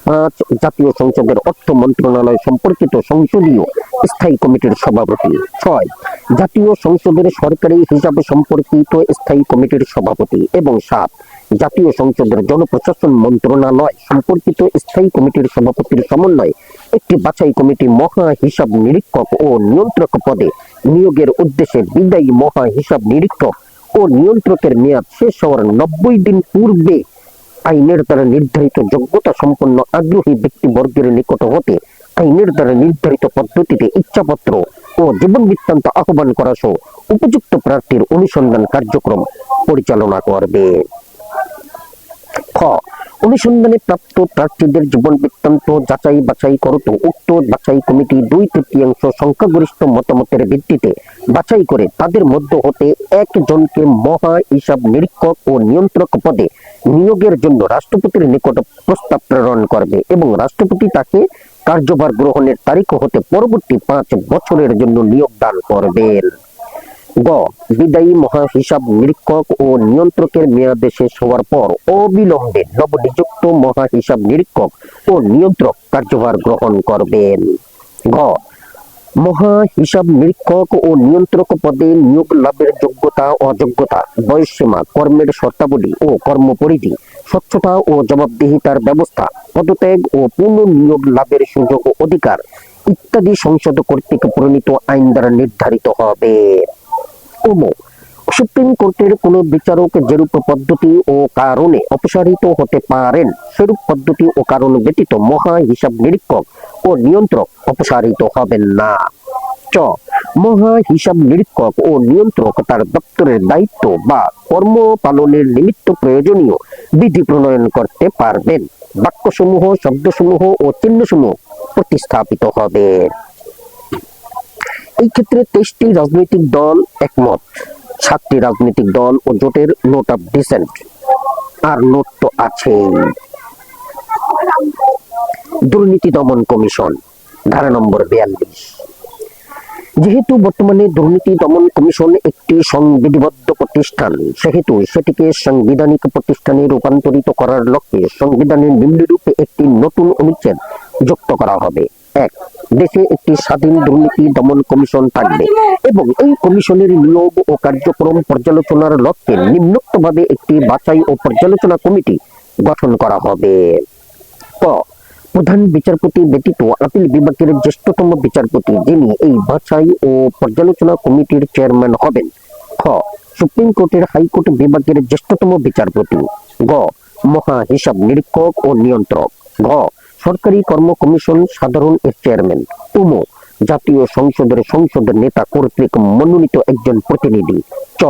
5 জাতীয় সংসদের অর্থ মন্ত্রণালয় সম্পর্কিত সংসদীয় স্থায়ী কমিটির সভাপতি। 6 জাতীয় সংসদের সরকারি হিসাব সম্পর্কিত স্থায়ী কমিটির সভাপতি। এবং 7 জাতীয় সংসদের জনপ্রশাসন মন্ত্রণালয় সম্পর্কিত স্থায়ী কমিটির সভাপতির সমন্বয়ে একটি বাছাই কমিটি মহা হিসাব নিরীক্ষক ও নিয়ন্ত্রক পদে নিয়োগের উদ্দেশ্যে বিদায়ী মহা হিসাব নিরীক্ষক ও নিয়ন্ত্রকের মেয়াদ শেষ হওয়ার 90 দিন পূর্বে আইনের দ্বারা নির্ধারিত যোগ্যতা সম্পন্ন আগ্রহী ব্যক্তিবর্গের নিকট হতে আইনের দ্বারা নির্ধারিত পদ্ধতিতে ইচ্ছাপত্র ও জীবন বৃত্তান্ত আহ্বান করা সহ উপযুক্ত প্রার্থীর অনুসন্ধান কার্যক্রম পরিচালনা করবে। খ অনুসন্ধানে প্রাপ্ত প্রার্থীদের জীবন বৃত্তান্ত যাচাই বাছাই করত উক্ত বাছাই কমিটি 2/3 সংখ্যাগরিষ্ঠ মতামতের ভিত্তিতে বাছাই করে তাদের মধ্য হতে একজনকে মহা হিসাব নিরীক্ষক ও নিয়ন্ত্রক পদে নিয়োগের জন্য রাষ্ট্রপতির নিকট প্রস্তাব প্রেরণ করবে এবং রাষ্ট্রপতি তাকে কার্যভার গ্রহণের তারিখ হতে পরবর্তী 5 বছরের জন্য নিয়োগ দান করবেন। গ বিদায়ী মহা হিসাব নিরীক্ষক ও নিয়ন্ত্রকের মেয়াদ শেষ হওয়ার পর অবিলম্বে নবনিযুক্ত মহা হিসাব নিরীক্ষক ও নিয়ন্ত্রক কার্যভার গ্রহণ করবেন। ঘ মহা হিসাব নিরীক্ষক ও নিয়ন্ত্রক পদে নিয়োগ লাভের যোগ্যতা অযোগ্যতা, বয়সসীমা, কর্মের শর্তাবলী ও কর্মপরিধি, স্বচ্ছতা ও জবাবদিহিতার ব্যবস্থা, পদত্যাগ ও পুনঃনিয়োগ লাভের সুযোগ ও অধিকার ইত্যাদি সংসদ কর্তৃক প্রণীত আইন দ্বারা নির্ধারিত হবে। সুপ্রিম কোর্টের কোন বিচারক যেরূপ পদ্ধতি ও কারণে অপসারিত হতে পারেন, সেরূপ পদ্ধতি ও কারণ ব্যতীত মহা হিসাব নিরীক্ষক ও নিয়ন্ত্রক অপসারিত হবেন না। চ মহা হিসাব নিরীক্ষক ও নিয়ন্ত্রক তার দপ্তরের দায়িত্ব বা কর্ম পালনের নিমিত্ত প্রয়োজনীয় বিধি প্রণয়ন করতে পারবেন। বাক্যসমূহ, শব্দসমূহ ও চিহ্নসমূহ প্রতিস্থাপিত হবে। এই ক্ষেত্রে 23টি রাজনৈতিক দল একমত। 7টি রাজনৈতিক দল ও জোটের নোট অফ ডিসেন্ট, আর নোট তো আছেই। দুর্নীতি দমন কমিশন, ধারা নম্বর 42। যেহেতু বর্তমানে দুর্নীতি দমন কমিশন একটি সংবিধিবদ্ধ প্রতিষ্ঠান, সেহেতু সেটিকে সাংবিধানিক প্রতিষ্ঠানে রূপান্তরিত করার লক্ষ্যে সংবিধানের নিম্নরূপে একটি নতুন অনুচ্ছেদ যুক্ত করা হবে। 1 দেশে একটি স্বাধীন দুর্নীতি দমন কমিশন থাকবে এবং এই কমিশনের নিয়োগ ও কার্যক্রম পর্যালোচনার লক্ষ্যে নিম্নোক্তভাবে একটি বাছাই ও পর্যালোচনা কমিটি গঠন করা হবে। ক প্রধান বিচারপতি ব্যতীত আপিল বিভাগের জ্যেষ্ঠতম বিচারপতি যিনি এই বাছাই ও পর্যালোচনা কমিটির চেয়ারম্যান হবেন। খ সুপ্রিম কোর্টের হাইকোর্ট বিভাগের জ্যেষ্ঠতম বিচারপতি। গ মহা হিসাব নিরীক্ষক ও নিয়ন্ত্রক। ঘ সরকারি কর্ম কমিশন সাধারণ এর চেয়ারম্যান। জাতীয় সংসদের সংসদ নেতা কর্তৃক মনোনীত একজন প্রতিনিধি। চ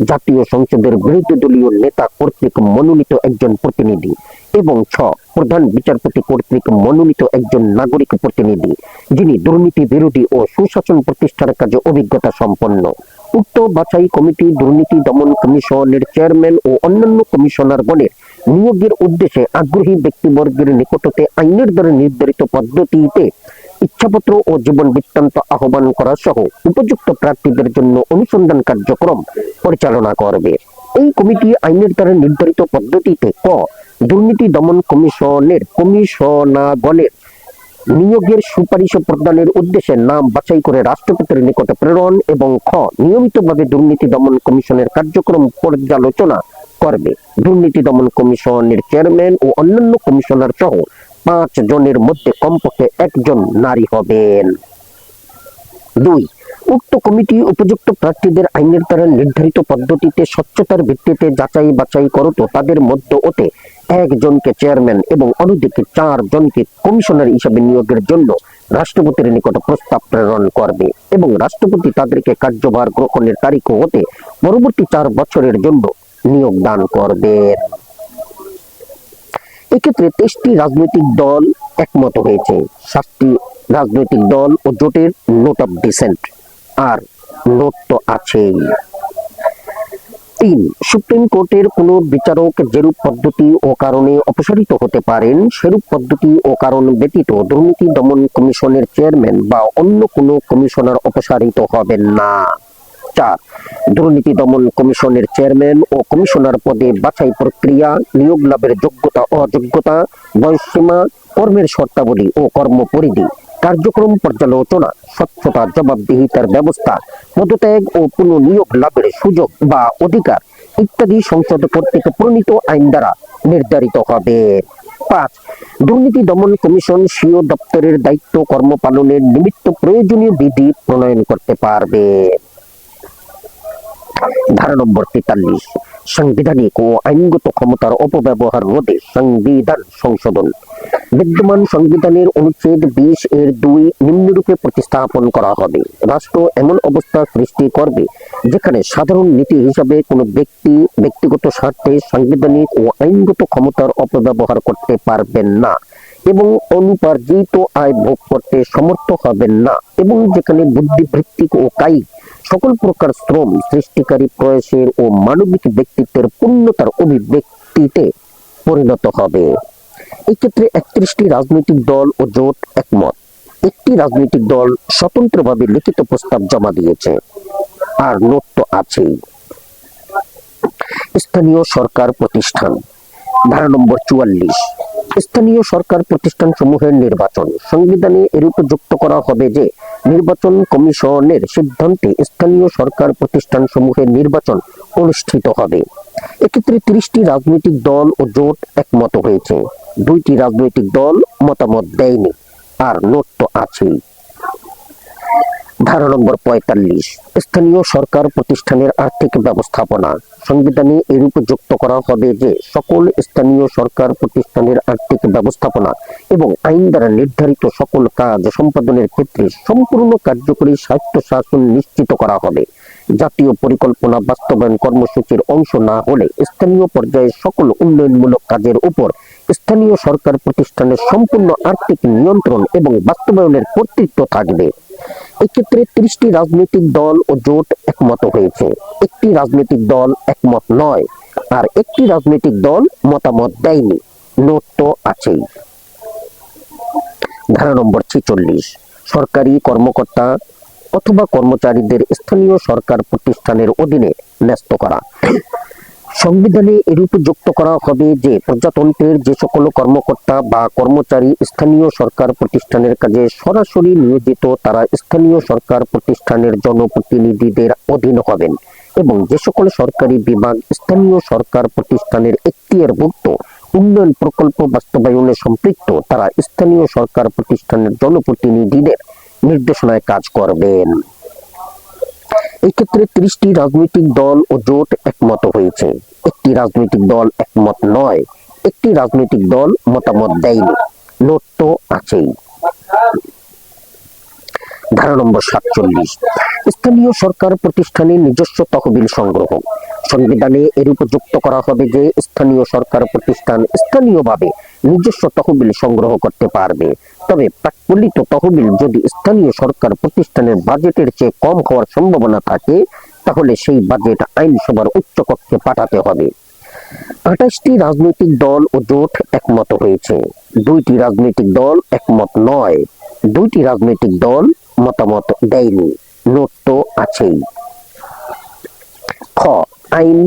জাতীয় সংসদের বিরোধী দলীয় নেতা কর্তৃক মনোনীত একজন প্রতিনিধি এবং 6 প্রধান বিচারপতি কর্তৃক মনোনীত একজন নাগরিক প্রতিনিধি যিনি দুর্নীতি বিরোধী ও সুশাসন প্রতিষ্ঠার কাজে অভিজ্ঞতা সম্পন্ন। উক্ত বাছাই কমিটি দুর্নীতি দমন কমিশনের চেয়ারম্যান ও অন্যান্য কমিশনারগণের নিয়োগের উদ্দেশ্যে আগ্রহী ব্যক্তিবর্গের নিকটতে আইনের দ্বারা নির্ধারিত পদ্ধতিতে ইচ্ছাপত্র ও জীবন বৃত্তান্ত আহ্বান করা সহ উপযুক্ত প্রার্থীদের জন্য অনুসন্ধান কার্যক্রম পরিচালনা করবে। এই কমিটি আইনের দ্বারা নির্ধারিত পদ্ধতিতে ক দুর্নীতি দমন কমিশনের কমিশনারগণের নিয়োগের সুপারিশ প্রদানের উদ্দেশ্যে নাম বাছাই করে রাষ্ট্রপতির নিকটে প্রেরণ এবং খ নিয়মিতভাবে দুর্নীতি দমন কমিশনের কার্যক্রম পর্যালোচনা করবে। দুর্নীতি দমন কমিশনের চেয়ারম্যান ও অন্যান্য কমিশনার সহ 5 জনের মধ্যে কমপক্ষে একজন নারী হবেন। 2 উক্ত কমিটি উপযুক্ত প্রার্থীদের আইনের দ্বারা নির্ধারিত পদ্ধতিতে স্বচ্ছতার ভিত্তিতে যাচাই বাছাই করত তাদের মধ্য হতে একজনকে চেয়ারম্যান এবং অন্যদিকে 4 জনকে কমিশনার হিসেবে নিয়োগের জন্য রাষ্ট্রপতির নিকট প্রস্তাব প্রেরণ করবে এবং রাষ্ট্রপতি তাদেরকে কার্যভার গ্রহণের তারিখ হতে পরবর্তী 4 বছরের জন্য নিয়োগ দান করবেন। এক্ষেত্রে 23টি রাজনৈতিক দল একমত হয়েছে। 7টি রাজনৈতিক দল ও জোটের নোট অফ ডিসেন্ট আর নোট তো আছেই। 3 সুপ্রিম কোর্টের কোন বিচারক যেরূপ পদ্ধতি ও কারণে অপসারিত হতে পারেন সেরূপ পদ্ধতি ও কারণ ব্যতীত দুর্নীতি দমন কমিশনের চেয়ারম্যান বা অন্য কোনো কমিশনার অপসারিত হবেন না। 4 দুর্নীতি দমন কমিশনের চেয়ারম্যান ও কমিশনার পদে বাছাই প্রক্রিয়া, নিয়োগ লাভের যোগ্যতা অযোগ্যতা, বয়সসীমা, কর্মের শর্তাবলী ও কর্মপরিধি, কার্যক্রম পর্যালোচনা, স্বচ্ছতা, জবাবদিহিতার ব্যবস্থা, পদত্যাগ ও পুনঃনিয়োগ লাভের সুযোগ বা অধিকার ইত্যাদি সংসদ কর্তৃক প্রণীত আইন দ্বারা নির্ধারিত হবে। 5 দুর্নীতি দমন কমিশন স্বীয় দপ্তরের দায়িত্ব কর্ম পালনের নিমিত্ত প্রয়োজনীয় বিধি প্রণয়ন করতে পারবে। ধারা নম্বর 43 সাংবিধানিক ও আইনগত ক্ষমতার অপব্যবহার রোধে সংবিধান সংশোধন। বিদ্যমান সংবিধানের অনুচ্ছেদ 20 এর 2 নিম্নরূপে প্রতিস্থাপন করা হবে। রাষ্ট্র এমন অবস্থা সৃষ্টি করবে যেখানে সাধারণ নীতি হিসাবে কোনো ব্যক্তি ব্যক্তিগত স্বার্থে সাংবিধানিক ও আইনগত ক্ষমতার অপব্যবহার করতে পারবেন না এবং অনুপার্জিত আয় ভোগ করতে সমর্থ হবেন না এবং যেখানে বুদ্ধিবৃত্তিক ও কায়িক সকল প্রকার শ্রম সৃষ্টিকারী প্রয়াসের ও মানবিক ব্যক্তিত্বের পূর্ণতার অভিব্যক্তিতে পরিণত হবে। এই ক্ষেত্রে 31টি রাজনৈতিক দল ও জোট একমত। একটি রাজনৈতিক দল স্বতন্ত্রভাবে লিখিত প্রস্তাব জমা দিয়েছে আর নোট তো আছেই। স্থানীয় সরকার প্রতিষ্ঠান। ধারা নম্বর 44 স্থানীয় সরকার প্রতিষ্ঠান সমূহের নির্বাচন। সংবিধানে এরূপ যুক্ত করা হবে যে নির্বাচন কমিশনের সিদ্ধান্তে স্থানীয় সরকার প্রতিষ্ঠান সমূহের নির্বাচন অনুষ্ঠিত হবে। এক্ষেত্রে 30টি রাজনৈতিক দল ও জোট একমত হয়েছে। 2টি রাজনৈতিক দল মতামত দেয়নি আর নোট তো আছেই। ধারা নম্বর 45 স্থানীয় সরকার প্রতিষ্ঠানের আর্থিক ব্যবস্থাপনা। সংবিধানে এরূপ যুক্ত করা হবে যে সকল স্থানীয় সরকার প্রতিষ্ঠানের আর্থিক ব্যবস্থাপনা এবং আইন দ্বারা নির্ধারিত সকল কাজ সম্পাদনের ক্ষেত্রে সম্পূর্ণ কার্যকরী স্বায়ত্তশাসন নিশ্চিত করা হবে। জাতীয় পরিকল্পনা বাস্তবায়ন কর্মসূচির অংশ না হলে স্থানীয় পর্যায়ে সকল উন্নয়নমূলক কাজের উপর স্থানীয় সরকার প্রতিষ্ঠানের সম্পূর্ণ আর্থিক নিয়ন্ত্রণ এবং বাস্তবায়নের কর্তৃত্ব থাকবে। এক্ষেত্রে 30টি রাজনৈতিক দল ও জোট একমত হয়েছে। একটি রাজনৈতিক দল একমত নয় আর একটি রাজনৈতিক দল মতামত দেয়নি, নোট তো আছেই। ধারা নম্বর 46 সরকারি কর্মকর্তা অথবা কর্মচারীদের স্থানীয় সরকার প্রতিষ্ঠানের অধীনে ন্যস্ত করা। সংবিধানে এরূপ যুক্ত করা হবে যে প্রজাতন্ত্রের যে সকল কর্মকর্তা বা কর্মচারী স্থানীয় সরকার প্রতিষ্ঠানের কাজে সরাসরি নিয়োজিত তারা স্থানীয় সরকার প্রতিষ্ঠানের জনপ্রতিনিধিদের অধীন হবেন এবং যে সকল সরকারি বিভাগ স্থানীয় সরকার প্রতিষ্ঠানের এখতিয়ারভুক্ত উন্নয়ন প্রকল্প বাস্তবায়নে সম্পৃক্ত তারা স্থানীয় সরকার প্রতিষ্ঠানের জনপ্রতিনিধিদের নির্দেশনায় কাজ করবেন। এই ক্ষেত্রে 30টি রাজনৈতিক দল ও জোট একমত হয়েছে। একটি রাজনৈতিক দল একমত নয়, একটি রাজনৈতিক দল মতামত দেয়নি, নোট তো আছেই। ধারা নম্বর 47 স্থানীয় সরকার প্রতিষ্ঠানের নিজস্ব তহবিল সংগ্রহ। সংবিধানে এর উপযুক্ত করা হবে যে স্থানীয় সরকার প্রতিষ্ঠান স্থানীয়ভাবে নিজস্ব তহবিল সংগ্রহ করতে পারবে। তবে প্রাক্কলিত তহবিল যদি স্থানীয় সরকার প্রতিষ্ঠানের বাজেটের চেয়ে কম হওয়ার সম্ভাবনা থাকে তাহলে সেই বাজেট আইনসভার উচ্চ কক্ষে পাঠাতে হবে। 28টি রাজনৈতিক দল ও জোট একমত হয়েছে। 2টি রাজনৈতিক দল একমত নয়। 2টি রাজনৈতিক দল মতামত দেয়নি। নোট তো আছেই। খ, আইন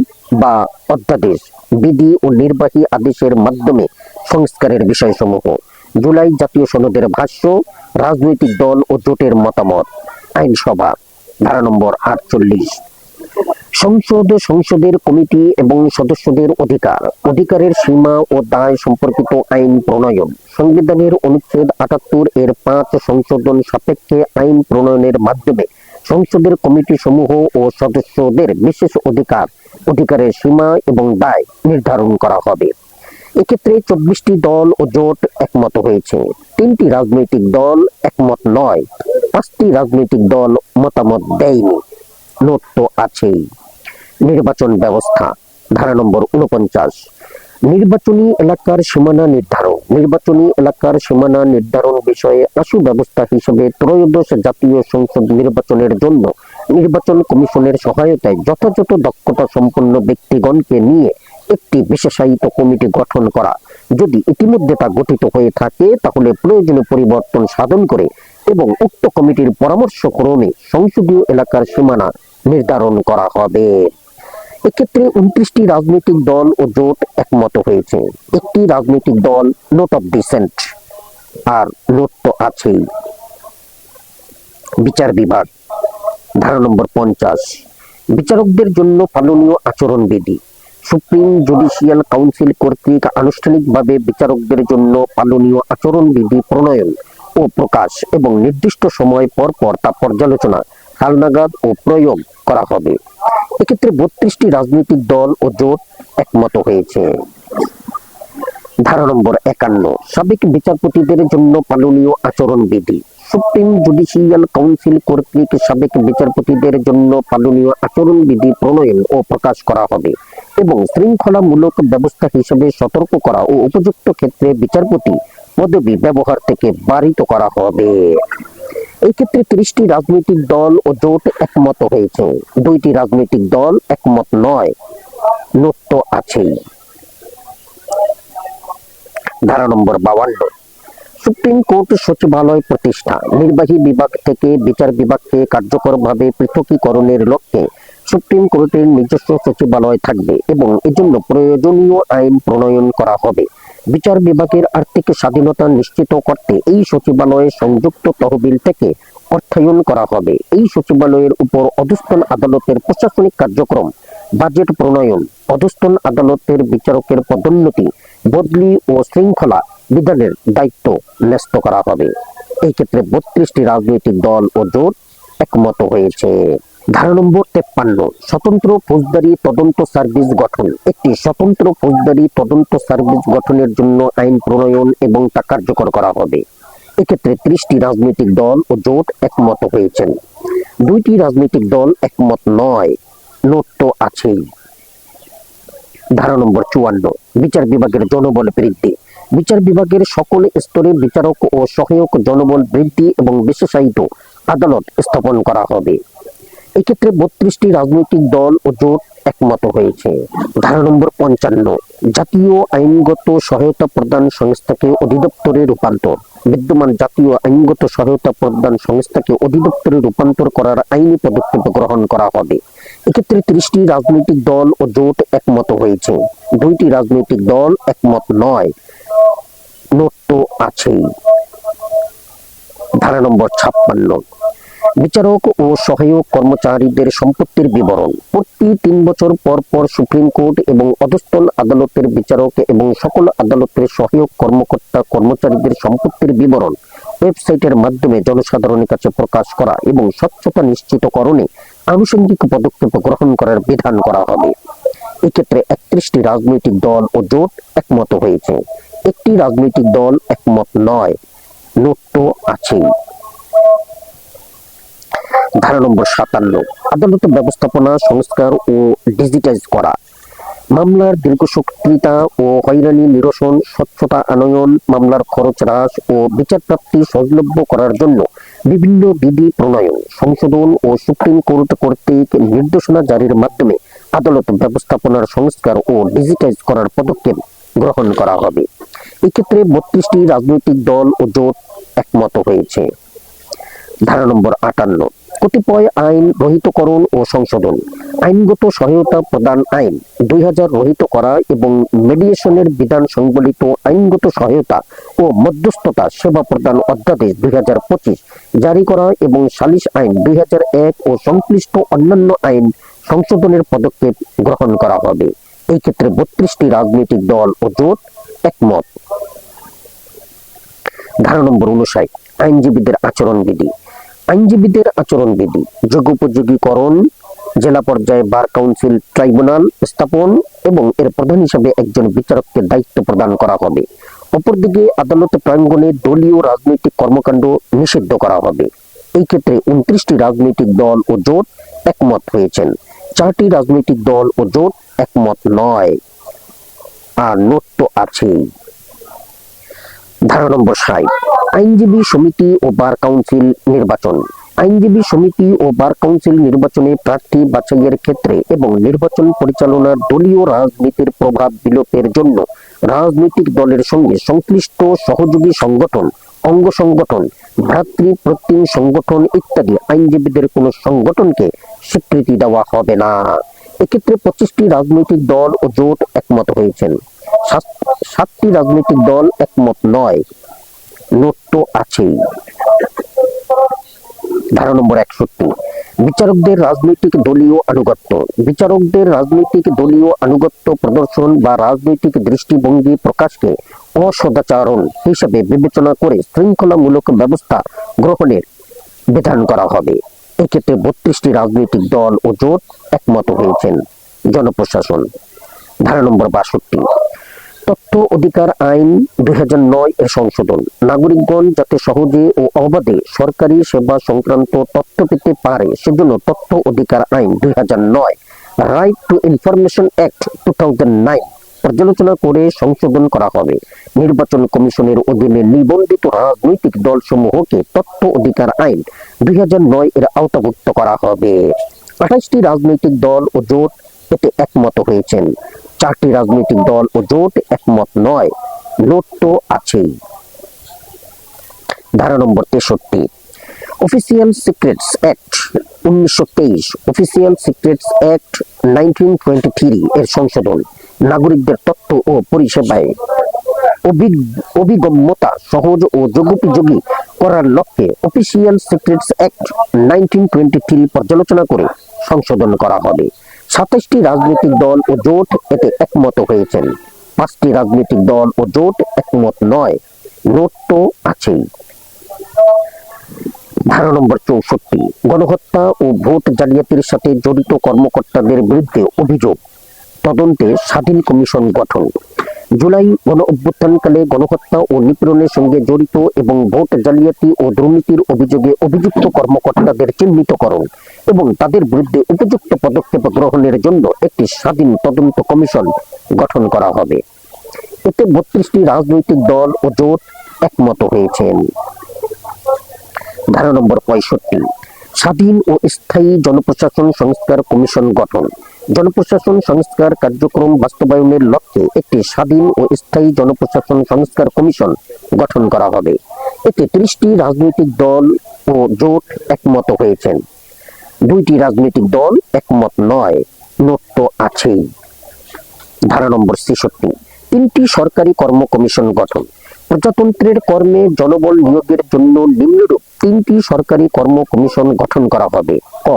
বা অধ্যাদেশ, বিধি ও নির্বাহী আদেশের মাধ্যমে সংস্কারের বিষয়সমূহ। জুলাই জাতীয় সনদের ভাষ্য, রাজনৈতিক দল ও জোটের মতামত। আইনসভা, ধারা নম্বর 48। সংসদের কমিটি এবং সদস্যদের অধিকারের সীমা ও দায় সম্পর্কিত আইন প্রণয়ন। সংবিধানের অনুচ্ছেদ 78 এর 5 সংশোধন সাপেক্ষে আইন প্রণয়নের মাধ্যমে সংসদের কমিটি সমূহ ও সদস্যদের বিশেষ অধিকারের সীমা এবং দায় নির্ধারণ করা হবে। এক্ষেত্রে 24টি দল ও জোট একমত হয়েছে। 3টি রাজনৈতিক দল একমত নয়। 5টি রাজনৈতিক দল মতামত দেয়নি। নোট তো আছেই। নির্বাচন ব্যবস্থা, ধারা নম্বর 49। নির্বাচনী এলাকার সীমানা নির্ধারণ। নির্বাচনী এলাকার সীমানা নির্ধারণ বিষয়ে আশু ব্যবস্থা হিসেবে ত্রয়োদশ জাতীয় সংসদ নির্বাচনের জন্য নির্বাচন কমিশনের সহায়তায় যথাযথ দক্ষতা সম্পন্ন ব্যক্তিগণকে নিয়ে একটি বিশেষায়িত কমিটি গঠন করা। যদি ইতিমধ্যে তা গঠিত হয়ে থাকে তাহলে প্রয়োজনীয় পরিবর্তন সাধন করে এবং উক্ত কমিটির পরামর্শ ক্রমে সংসদীয় এলাকার সীমানা নির্ধারণ করা হবে। এক্ষেত্রে 29টি রাজনৈতিক দল ও জোট একমত হয়েছে। একটি রাজনৈতিক দল নোট অফ ডিসেন্ট, আর নোট তো আছেই। বিচার বিভাগ, ধারা নম্বর 50। বিচারকদের জন্য পালনীয় আচরণবিধি। সুপ্রিম জুডিশিয়াল কাউন্সিল কর্তৃক আনুষ্ঠানিকভাবে বিচারকদের জন্য পালনীয় আচরণবিধি প্রণয়ন ও প্রকাশ এবং নির্দিষ্ট সময় পর পর তা পর্যালোচনা, হালনাগাদ ও প্রয়োগ করা হবে। এক্ষেত্রে 32টি রাজনৈতিক দল ও জোট একমত হয়েছে। ধারা নম্বর 51। সাবেক বিচারপতিদের জন্য পালনীয় আচরণবিধি। সুপ্রিম জুডিশিয়াল কাউন্সিল কর্তৃক সাবেক বিচারপতিদের জন্য পালনীয় আচরণবিধি প্রণয়ন ও প্রকাশ করা হবে এবং শৃঙ্খলামূলক ব্যবস্থা হিসেবে সতর্ক করা ও উপযুক্ত ক্ষেত্রে বিচারপতি পদবি ব্যবহার থেকে বারিত করা হবে। এই ক্ষেত্রে 30টি রাজনৈতিক দল ও জোট একমত হয়েছে। 2টি রাজনৈতিক দল একমত নয়। নোট তো আছেই। ধারা নম্বর 52। সুপ্রিম কোর্ট সচিবালয় প্রতিষ্ঠা। নির্বাহী বিভাগ থেকে বিচার বিভাগকে কার্যকরভাবে পৃথকীকরণের লক্ষ্যে সুপ্রিম কোর্টের নিজস্ব সচিবালয় থাকবে এবং এজন্য প্রয়োজনীয় আইন প্রণয়ন করা হবে। বিচার বিভাগের আর্থিক স্বাধীনতা নিশ্চিত করতে এই সচিবালয়ে সংযুক্ত তহবিল থেকে অর্থায়ন করা হবে। এই সচিবালয়ের উপর অধস্তন আদালতের প্রশাসনিক কার্যক্রম, বাজেট প্রণয়ন, অধস্তন আদালতের বিচারকের পদোন্নতি, বদলি ও শৃঙ্খলা বিধানের দায়িত্ব ন্যস্ত করা হবে। এই ক্ষেত্রে 32টি রাজনৈতিক দল ও জোট একমত হয়েছে। ধারা নম্বর 53। স্বতন্ত্র ফৌজদারি তদন্ত সার্ভিস গঠন। একটি স্বতন্ত্র ফৌজদারি তদন্ত সার্ভিস গঠনের জন্য আইন প্রণয়ন এবং তা কার্যকর করা হবে। এক্ষেত্রে 30টি রাজনৈতিক দল ও জোট একমত হয়েছেন। 2টি রাজনৈতিক দল একমত নয়। নোট তো আছেই। ধারা নম্বর 54। বিচার বিভাগের জনবল বৃদ্ধি। বিচার বিভাগের সকল স্তরে বিচারক ও সহায়ক জনবল বৃদ্ধি এবং বিশেষায়িত আদালত স্থাপন করা হবে। এক্ষেত্রে 32টি রাজনৈতিক দল ও জোট একমত হয়েছে। ধারা নম্বর 55। জাতীয় আইনগত সহায়তা প্রদান সংস্থাকে অধিদপ্তরে রূপান্তর। বিদ্যমান জাতীয় আইনগত সহায়তা প্রদান সংস্থাকে অধিদপ্তরে রূপান্তর করার আইনি পদক্ষেপ গ্রহণ করা হবে। এক্ষেত্রে 30টি রাজনৈতিক দল ও জোট একমত হয়েছে। 2টি রাজনৈতিক দল একমত নয়। নোট তো আছেই। ধারা নম্বর 56। বিচারক ও সহায়ক কর্মচারীদের সম্পত্তির বিবরণ। প্রতি 3 বছর পর পর সুপ্রিম কোর্ট এবং অধস্তন আদালতের বিচারক এবং সকল আদালতের সহায়ক কর্মকর্তা কর্মচারীদের সম্পত্তির বিবরণ ওয়েবসাইটের মাধ্যমে জনসাধারণের কাছে প্রকাশ করা এবং স্বচ্ছতা নিশ্চিতকরণে আনুষঙ্গিক পদক্ষেপ গ্রহণ করার বিধান করা হবে। এক্ষেত্রে 31টি রাজনৈতিক দল ও জোট একমত হয়েছে। একটি রাজনৈতিক দল একমত নয়। নোট তো আছেই। ধারা নম্বর 57। আদালত ব্যবস্থাপনা সংস্কার ও ডিজিটাইজ করা, মামলার দীর্ঘসূত্রিতা ও হয়রানি নিরসন, স্বচ্ছতা আনয়ন, মামলার খরচ হ্রাস ও বিচার প্রাপ্তি সহজলভ্য করার জন্য বিভিন্ন বিধি প্রণয়ন, সংশোধন ও সুপ্রিম কোর্ট কর্তৃক নির্দেশনা জারির মাধ্যমে আদালত ব্যবস্থাপনার সংস্কার ও ডিজিটাইজ করার পদক্ষেপ গ্রহণ করা হবে। এক্ষেত্রে 32টি রাজনৈতিক দল ও জোট একমত হয়েছে। ধারা নম্বর 58, কতিপয় আইন রহিতকরণ ও সংশোধন, আইনগত সহায়তা প্রদান আইন 2000 রহিত করা এবং মেডিয়েশনের বিধান সংবলিত আইনগত সহায়তা ও মধ্যস্থতা সেবা প্রদান অধ্যাদেশ 2025 জারি করা এবং সালিশ আইন 2001 ও সংশ্লিষ্ট অন্যান্য আইন সংশোধনের পদক্ষেপ গ্রহণ করা হবে। এই ক্ষেত্রে 32টি রাজনৈতিক দল ও জোট একমত। ধারা নম্বর 59, আইনজীবীদের আচরণবিধি, আইনজীবীদের আচরণবিধি যোগোপযোগীকরণ, জেলা পর্যায়ে বার কাউন্সিল ট্রাইব্যুনাল স্থাপন এবং এর প্রধান হিসাবে একজন বিচারককে দায়িত্ব প্রদান করা হবে। অপরদিকে আদালত প্রাঙ্গণে দলীয় রাজনৈতিক কর্মকাণ্ড নিষিদ্ধ করা হবে। এই ক্ষেত্রে 29টি রাজনৈতিক দল ও জোট একমত হয়েছেন। 4টি রাজনৈতিক দল ও জোট একমত নয়, আর নোট তো আছেই। ধারা নম্বর 60, আইনজীবী সমিতি ও বার কাউন্সিল নির্বাচন, আইনজীবী সমিতি ও বার কাউন্সিল নির্বাচনে প্রার্থী বাছাইয়ের ক্ষেত্রে এবং নির্বাচন পরিচালনার দলীয় রাজনীতির প্রভাব বিলোপের জন্য রাজনৈতিক দলের সঙ্গে সংশ্লিষ্ট সহযোগী সংগঠন, অঙ্গ সংগঠন, ভ্রাতৃপ্রতিম সংগঠন ইত্যাদি আইনজীবীদের কোন সংগঠনকে স্বীকৃতি দেওয়া হবে না। এক্ষেত্রে 25টি রাজনৈতিক দল ও জোট একমত হয়েছেন। 7টি রাজনৈতিক দল একমত নয়, নোট তো আছেই। ধারা নম্বর 61, বিচারকদের রাজনৈতিক দলীয় আনুগত্য, বিচারকদের রাজনৈতিক দলীয় আনুগত্য প্রদর্শন বা রাজনৈতিক দৃষ্টিভঙ্গি প্রকাশকে অসদাচরণ হিসেবে বিবেচনা করে শৃঙ্খলামূলক ব্যবস্থা গ্রহণের বিধান করা হবে। এক্ষেত্রে 32টি রাজনৈতিক দল ও জোট একমত হয়েছেন। জনপ্রশাসন, ধারা নম্বর 62, তথ্য অধিকার আইন 2009 এর সংশোধন, নাগরিকগণ যাতে সহজে ও অবাধে সরকারি সেবা সংক্রান্ত তথ্য পেতে পারে সেজন্য তথ্য অধিকার আইন 2009, রাইট টু ইনফরমেশন অ্যাক্ট 2009 পর্যালোচনা করে সংশোধন করা হবে। নির্বাচন কমিশনের অধীনে নিবন্ধিত রাজনৈতিক দলসমূহকে তথ্য অধিকার আইন 2009 এর আওতাভুক্ত করা হবে। 28টি রাজনৈতিক দল ও জোট এতে একমত হয়েছেন। 4টি রাজনৈতিক দল ও জোট একমত নয়, নোট তো আছেই। ধারা নম্বর 63, official secrets act 1923, official secrets act 1923 এর সংশোধন, নাগরিকদের তথ্য ও পরিষেবায় অভিগম্যতা সহজ ও যোগোপযোগী করার লক্ষ্যে অফিসিয়াল সিক্রেটস অ্যাক্ট 1923 পর্যালোচনা করে সংশোধন করা হবে। 27টি রাজনৈতিক দল ও জোট এতে একমত হয়েছেন। 5টি রাজনৈতিক দল ও জোট একমত নয়, নোট তো আছেই। ধারা নম্বর 64, গণহত্যা ও ভোট জালিয়াতির সাথে জড়িত কর্মকর্তাদের বিরুদ্ধে অভিযোগ তদন্তে স্বাধীন কমিশন গঠন। জুলাই গণ অভ্যুত্থানকালে গণহত্যা ও নিপীড়নের সঙ্গে জড়িত এবং ভোট জালিয়াতি ও দুর্নীতির অভিযোগে অভিযুক্ত কর্মকর্তাদের চিহ্নিতকরণ এবং তাদের বিরুদ্ধে উপযুক্ত পদক্ষেপ গ্রহণের জন্য একটি স্বাধীন তদন্ত কমিশন গঠন করা হবে। এতে 32টি রাজনৈতিক দল ও জোট একমত হয়েছেন। ধারা নম্বর 65, স্বাধীন ও স্থায়ী জনপ্রশাসন সংস্কার কমিশন গঠন, জনপ্রশাসন সংস্কার কার্যক্রম বাস্তবায়নের লক্ষ্যে একটি স্বাধীন ও স্থায়ী জনপ্রশাসন সংস্কার কমিশন গঠন করা হবে। এতে 30টি রাজনৈতিক দল ও জোট একমত হয়েছেন। 2টি রাজনৈতিক দল একমত নয়, নোট তো আছেই। ধারা নম্বর 66, 3টি সরকারি কর্ম কমিশন গঠন, প্রজাতন্ত্রের কর্মে জনবল নিয়োগের জন্য নিম্নরূপ 3টি সরকারি কর্ম কমিশন গঠন করা হবে। ক,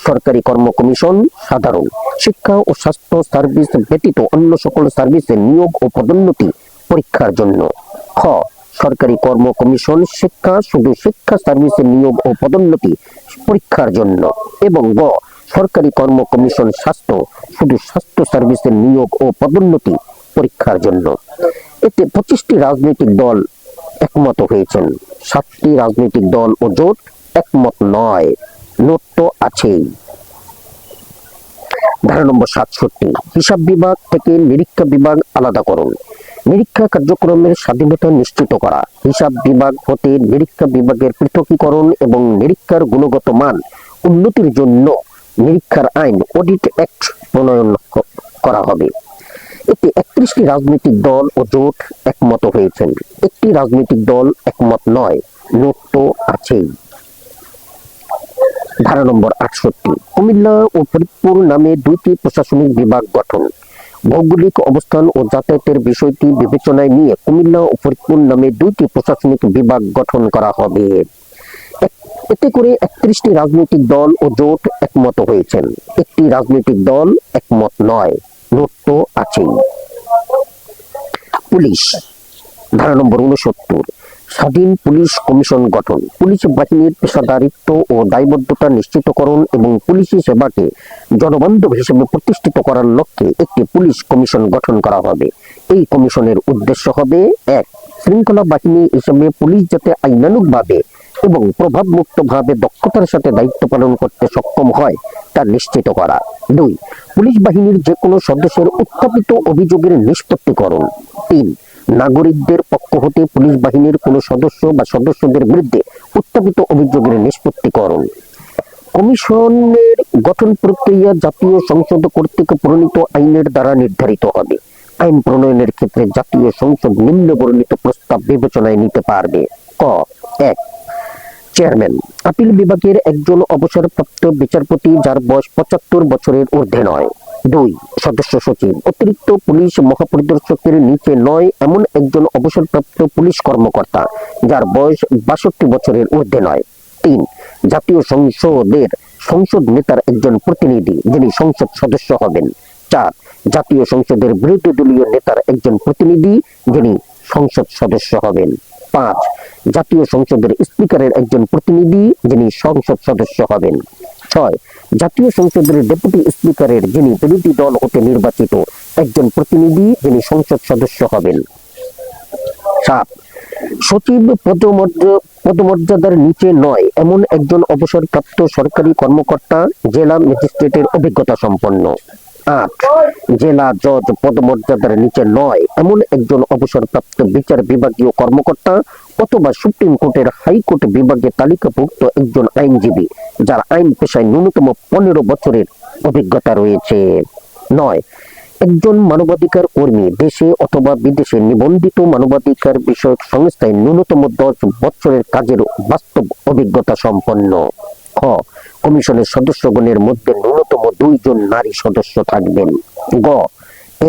সরকারি কর্ম কমিশন সাধারণ, শিক্ষা ও স্বাস্থ্য সার্ভিস ব্যতীত অন্য সকল সার্ভিসে নিয়োগ ও পদোন্নতি পরীক্ষার জন্য। খ, সরকারি কর্ম কমিশন শিক্ষা, শুধু শিক্ষা সার্ভিসে নিয়োগ ও পদোন্নতি পরীক্ষার জন্য। এবং গ, সরকারি কর্ম কমিশন স্বাস্থ্য, শুধু স্বাস্থ্য সার্ভিসে নিয়োগ ও পদোন্নতি পরীক্ষার জন্য। এতে 25টি রাজনৈতিক দল একমত হয়েছেন। 7টি রাজনৈতিক দল ও জোট একমত নয়, নোট তো আছেই। ধারা নম্বর 67, হিসাব বিভাগ থেকে নিরীক্ষা বিভাগ আলাদা করুন। নিরীক্ষা কার্যক্রমের স্বাধীনতা নিশ্চিত করা, হিসাব বিভাগ হতে নিরীক্ষা বিভাগের পৃথকীকরণ এবং নিরীক্ষার গুণগত মান উন্নতির জন্য নিরীক্ষার আইন অডিট অ্যাক্ট প্রণয়ন করা হবে। এতে 31টি রাজনৈতিক দল ও জোট একমত হয়েছেন। একটি রাজনৈতিক দল একমত নয়, নোট তো আছেই। ধারা নম্বর 68, কুমিল্লা ও ফরিদপুর নামে দুইটি প্রশাসনিক বিভাগ গঠন। ভৌগোলিক অবস্থান ও যাতায়াতের বিষয়টি বিবেচনায় নিয়ে কুমিল্লা ও ফরিদপুর নামে দুইটি প্রশাসনিক বিভাগ গঠন করা হবে। এতে করে 31টি রাজনৈতিক দল ও জোট একমত হয়েছেন। একটি রাজনৈতিক দল একমত নয়, নোট তো আছেই। পুলিশ, ধারা নম্বর 69, স্বাধীন পুলিশ কমিশন গঠন। পুলিশ বাহিনীর পেশাদারিত্ব ও দায়বদ্ধতা নিশ্চিতকরণ এবং পুলিশি সেবাকে জনবান্ধব হিসেবে প্রতিষ্ঠিত করার লক্ষ্যে একটি পুলিশ কমিশন গঠন করা হবে। এই কমিশনের উদ্দেশ্য হবে: 1. শৃঙ্খলা বাহিনী হিসেবে পুলিশ যাতে আইনানুগভাবে এবং প্রভাবমুক্তভাবে দক্ষতার সাথে দায়িত্ব পালন করতে সক্ষম হয় তা নিশ্চিত করা। 2. পুলিশ বাহিনীর যে কোনো সদস্যের উত্থাপিত অভিযোগের নিষ্পত্তিকরণ। 3. নাগরিকদের পক্ষ হতে পুলিশ বাহিনীর কোনো সদস্য বা সদস্যদের বিরুদ্ধে উত্থাপিত অভিযোগের নিষ্পত্তিকরণ। কমিশনের গঠন প্রক্রিয়া জাতীয় সংসদ কর্তৃক প্রণীত আইনের দ্বারা নির্ধারিত হবে। আইন প্রণয়নের ক্ষেত্রে জাতীয় সংসদ নিম্ন বর্ণিত প্রস্তাব বিবেচনায় নিতে পারবে। ক. 1. চেয়ারম্যান, আপিল বিভাগের একজন অবসরপ্রাপ্ত বিচারপতি যার বয়স 75 বছরের ঊর্ধ্বে নয়। 2. সদস্য সচিব, অতিরিক্ত পুলিশ মহাপরিদর্শকের নিচে নয় এমন একজন অবসরপ্রাপ্ত পুলিশ কর্মকর্তা যার বয়স 62 বছরের ঊর্ধ্বে নয়। 3. জাতীয় সংসদের সংসদ নেতার একজন প্রতিনিধি যিনি সংসদ সদস্য হবেন। 4. জাতীয় সংসদের বিরোধী দলীয় নেতার একজন প্রতিনিধি যিনি সংসদ সদস্য হবেন। 5. জাতীয় সংসদের স্পিকারের একজন প্রতিনিধি যিনি সংসদ সদস্য হবেন। 6. জাতীয় সংসদের ডেপুটি স্পিকারের যিনি বিরোধী দল হতে নির্বাচিত একজন প্রতিনিধি যিনি সংসদ সদস্য হবেন। 7. সচিব পদমর্যাদার নিচে নয় এমন একজন অবসরপ্রাপ্ত সরকারি কর্মকর্তা জেলা ম্যাজিস্ট্রেটের অভিজ্ঞতা সম্পন্ন। 8. জেলা জজ পদমর্যাদার নিচে নয় এমন একজন অবসরপ্রাপ্ত বিচার বিভাগীয় কর্মকর্তা অথবা সুপ্রিম কোর্টের হাইকোর্ট বিভাগে তালিকাভুক্ত একজন আইনজীবী যার আইন পেশায় ন্যূনতম 15 বছরের অভিজ্ঞতা রয়েছে। 9. একজন মানবাধিকার কর্মী দেশে অথবা বিদেশে নিবন্ধিত মানবাধিকার বিষয়ক সংস্থায় ন্যূনতম 10 বছরের কাজের বাস্তব অভিজ্ঞতা সম্পন্ন। খ. কমিশনের সদস্যগণের মধ্যে ন্যূনতম 2 জন নারী সদস্য থাকবেন। গ.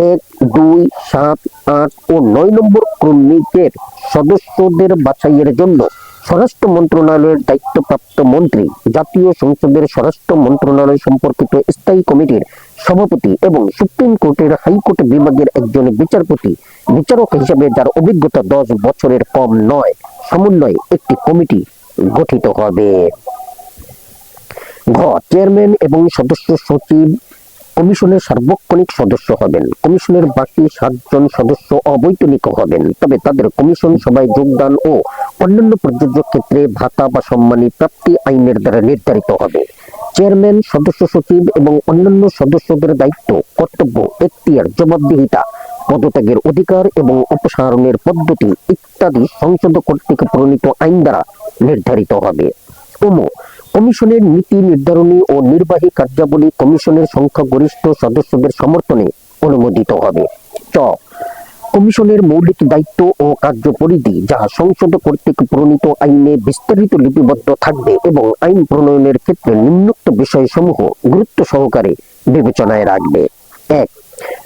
1, 2, 7, 8 ও 9 নম্বর ক্রমিকের সদস্যদের বাছাইয়ের জন্য স্বরাষ্ট্র মন্ত্রণালয়ের দায়িত্বপ্রাপ্ত মন্ত্রী, জাতীয় সংসদের স্বরাষ্ট্র মন্ত্রণালয় সম্পর্কিত স্থায়ী কমিটির সভাপতি এবং সুপ্রিম কোর্টের হাইকোর্ট বিভাগের একজন বিচারক হিসেবে যার অভিজ্ঞতা 10 বছরের কম নয় সমন্বয়ে একটি কমিটি গঠিত হবে। ঘ. চেয়ারম্যান এবং সদস্য সচিব কমিশনের সার্বক্ষণিক সদস্য হবেন। কমিশনের বাকি 7 জন সদস্য অবৈতনিক হবেন, তবে তাদের কমিশন সভায় যোগদান ও অন্যান্য প্রযোজ্য ক্ষেত্রে ভাতা বা সম্মানী প্রাপ্তি আইনের দ্বারা নির্ধারিত হবে। চেয়ারম্যান, সদস্য সচিব এবং অন্যান্য সদস্যদের দায়িত্ব, কর্তব্য, এখতিয়ার, জবাবদিহিতা, পদত্যাগের অধিকার এবং অপসারণের পদ্ধতি ইত্যাদি সংসদ কর্তৃক প্রণীত আইন দ্বারা নির্ধারিত হবে। কমিশনের নীতি নির্ধারণী ও নির্বাহী কার্যাবলী কমিশনের সংখ্যাগরিষ্ঠ সদস্যদের সমর্থনে অনুমোদিত হবে। চ. কমিশনের মৌলিক দায়িত্ব ও কার্যপরিধি যা সংসদ কর্তৃক প্রণীত আইনে বিস্তারিত লিপিবদ্ধ থাকবে এবং আইন প্রণয়নের ক্ষেত্রে নিম্নোক্ত বিষয়সমূহ গুরুত্ব সহকারে বিবেচনায় রাখবে। 1.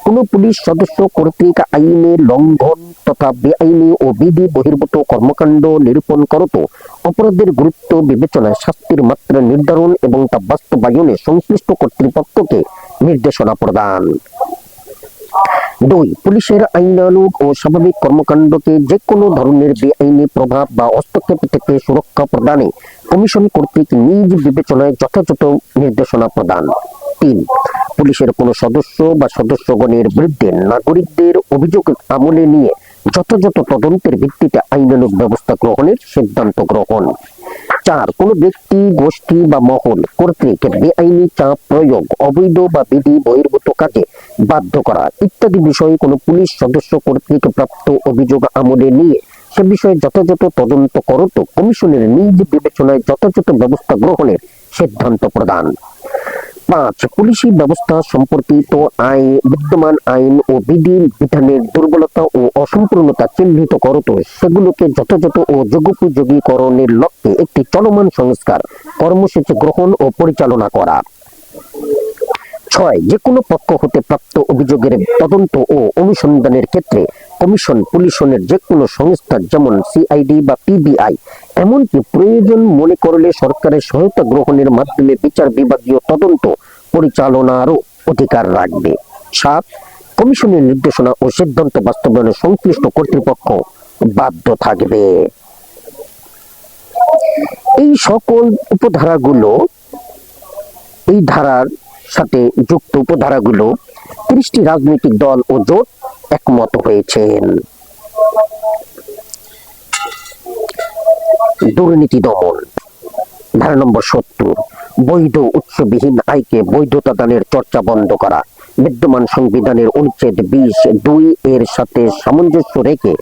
কোন পুলিশ সদস্য কর্তৃক আইনে লঙ্ঘন তথা বেআইনি ও বিধি বহির্ভূত কর্মকাণ্ড নিরূপণ করত অপরাধের গুরুত্ব বিবেচনায় শাস্তির মাত্রা নির্ধারণ এবং তা বাস্তবায়নে সংশ্লিষ্ট কর্তৃপক্ষকে নির্দেশনা প্রদান। 2. পুলিশের আইনানুগ ও স্বাভাবিক কর্মকাণ্ডকে যে কোনো ধরনের বেআইনি প্রভাব বা হস্তক্ষেপ থেকে সুরক্ষা প্রদানে কমিশন কর্তৃক নিজ বিবেচনায় যথাযথ নির্দেশনা প্রদান। 3. পুলিশের কোনো সদস্য বা সদস্যগণের বিরুদ্ধে নাগরিকদের অভিযোগ আমলে নিয়ে যথাযথ তদন্তের ভিত্তিতে আইনানুগ ব্যবস্থা গ্রহণের সিদ্ধান্ত গ্রহণ। 4, কোন ব্যক্তি, গোষ্ঠী বা মহল কর্তৃক বেআইনি চাপ প্রয়োগ, অবৈধ বা বিধি বহির্ভূত কাজে বাধ্য করা ইত্যাদি বিষয়ে কোন পুলিশ সদস্য কর্তৃক প্রাপ্ত অভিযোগ আমলে নিয়ে সে বিষয়ে যথাযথ তদন্ত করত কমিশনের নিজ বিবেচনায় যথাযথ ব্যবস্থা গ্রহণের সিদ্ধান্ত প্রদান। 5, পুলিশি ব্যবস্থা সম্পর্কিত বিদ্যমান আইন ও বিধি বিধানের দুর্বলতা ও অসম্পূর্ণতা চিহ্নিত করত সেগুলোকে যথাযথ ও যুগোপযোগীকরণের লক্ষ্যে একটি চলমান সংস্কার কর্মসূচি গ্রহণ ও পরিচালনা করা। 6, যে কোনো পক্ষ হতে প্রাপ্ত অভিযোগের তদন্ত ও অনুসন্ধানের ক্ষেত্রে কমিশন পুলিশের যে কোনো সংস্থা যেমন সিআইডি বা পিবিআই এমনকি প্রয়োজন মনে করলে সরকারের সহায়তা গ্রহণের মাধ্যমে বিচার বিভাগীয় তদন্ত পরিচালনারও অধিকার রাখবে। 7, কমিশনের নির্দেশনা ও সিদ্ধান্ত বাস্তবায়নে সংশ্লিষ্ট কর্তৃপক্ষ বাধ্য থাকবে। এই সকল উপধারাগুলো, এই ধারার সাথে যুক্ত উপধারাগুলো 30টি রাজনৈতিক দল ও জোট একমত হয়েছেন। দুর্নীতি দমন। ধারা নম্বর 70, বৈধ উৎসবিহীন আয়কে বৈধতা দানের চর্চা বন্ধ করা। বিদ্যমান সংবিধানের অনুচ্ছেদ 20(2) এর সাথে সামঞ্জস্য রেখে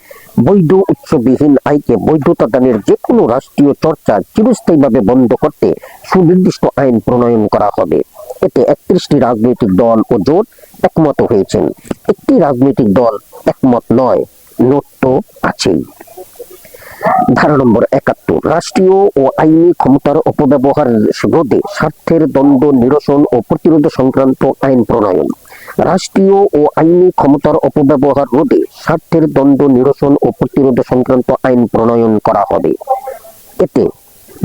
বৈধ উৎসবিহীন আয়কে বৈধতা দানের যে কোনো রাষ্ট্রীয় চর্চা চিরস্থায়ীভাবে বন্ধ করতে সুনির্দিষ্ট আইন প্রণয়ন করা হবে। এতে 31টি রাজনৈতিক দল ও জোট একমত হয়েছেন। একটি রাজনৈতিক দল একমত নয়, নোট তো আছেই। ধারা নম্বর 71, রাষ্ট্রীয় ও আইনি ক্ষমতার অপব্যবহার রোধে স্বার্থের দ্বন্দ্ব নিরসন ও প্রতিরোধ সংক্রান্ত আইন প্রণয়ন। রাষ্ট্রীয় ও আইনি ক্ষমতার অপব্যবহার রোধে স্বার্থের দ্বন্দ্ব নিরসন ও প্রতিরোধ সংক্রান্ত আইন প্রণয়ন করা হবে। এতে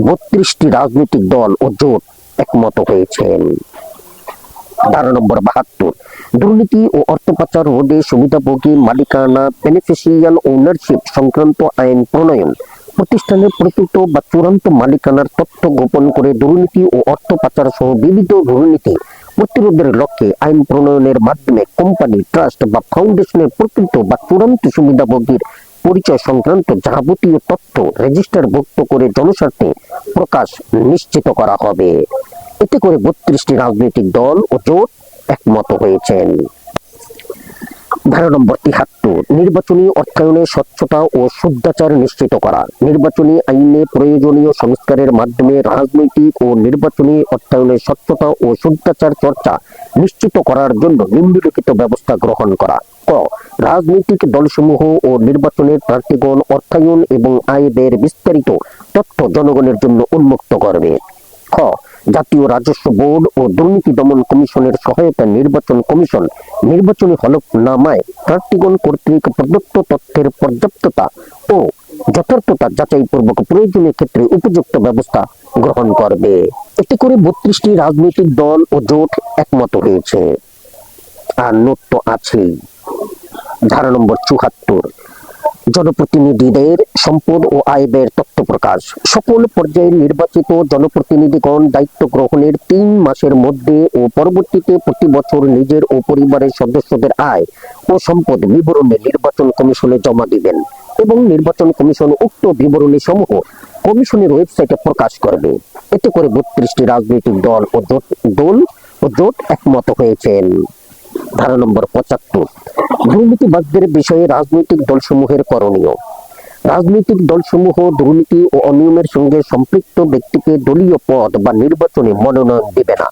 32টি রাজনৈতিক দল ও জোট একমত হয়েছেন। ধারা নম্বর 72, দুর্নীতি ও অর্থ পাচার রোধে সুবিধাভোগী মালিকানা বেনিফিশিয়াল ওনারশিপ সংক্রান্ত আইন প্রণয়ন। প্রতিষ্ঠানের প্রকৃত বা চূড়ান্ত মালিকানার তথ্য গোপন করে দুর্নীতি ও অর্থ পাচার সহ বিবিধ দুর্নীতি প্রতিরোধের লক্ষ্যে আইন প্রণয়নের মাধ্যমে কোম্পানি, ট্রাস্ট বা ফাউন্ডেশনের প্রকৃত বা চূড়ান্ত সুবিধাভোগীর পরিচয় সংক্রান্ত যাবতীয় তথ্য রেজিস্টারভুক্ত করে জনস্বার্থে প্রকাশ নিশ্চিত করা হবে। এতে করে 32টি রাজনৈতিক দল ও জোট একমত হয়েছেন। ধারা নম্বর 73, নির্বাচনী অর্থায়নে স্বচ্ছতা ও শুদ্ধাচার নিশ্চিত করা। নির্বাচনী আইনে প্রয়োজনীয় সংস্কারের মাধ্যমে রাজনৈতিক ও নির্বাচনী অর্থায়নে স্বচ্ছতা ও শুদ্ধাচার চর্চা নিশ্চিত করার জন্য নিম্নলিখিত ব্যবস্থা গ্রহণ করা। ক, রাজনৈতিক দলসমূহ ও নির্বাচনের প্রার্থীগণ অর্থায়ন এবং আয় ব্যয়ের বিস্তারিত তথ্য জনগণের জন্য উন্মুক্ত করবে। খ, জাতীয় রাজস্ব বোর্ড ও দুর্নীতি দমন কমিশনের সহায়তা নির্বাচন কমিশন নির্বাচনী হলফনামায় প্রার্থীগণ কর্তৃক প্রদত্ত তথ্যের পর্যাপ্ততা ও যথার্থতা যাচাইপূর্বক প্রয়োজনীয় ক্ষেত্রে উপযুক্ত ব্যবস্থা গ্রহণ করবে। এতে করে 32টি রাজনৈতিক দল ও জোট একমত হয়েছে, আর নোট তো আছেই। ধারা নম্বর 74, জনপ্রতিনিধিদের সম্পদ ও আয় ব্যয়ের তথ্য প্রকাশ। সকল পর্যায়ের নির্বাচিত জনপ্রতিনিধিগণ দায়িত্ব গ্রহণের 3 মাসের মধ্যে ও পরবর্তীতে প্রতি বছর নিজের ও পরিবারের সদস্যদের আয় ও সম্পদ বিবরণী নির্বাচন কমিশনে জমা দিবেন এবং নির্বাচন কমিশন উক্ত বিবরণী সমূহ কমিশনের ওয়েবসাইটে প্রকাশ করবে। এতে করে 32টি রাজনৈতিক দল ও জোট একমত হয়েছেন। ধারা নম্বর 75, দুর্নীতিবাজদের বিষয়ে রাজনৈতিক দলসমূহের করণীয়। রাজনৈতিক দলসমূহ দুর্নীতি ও অনিয়মের সঙ্গে সম্পৃক্ত ব্যক্তিকে দলীয় পদ বা নির্বাচনে মনোনয়ন দেবে না।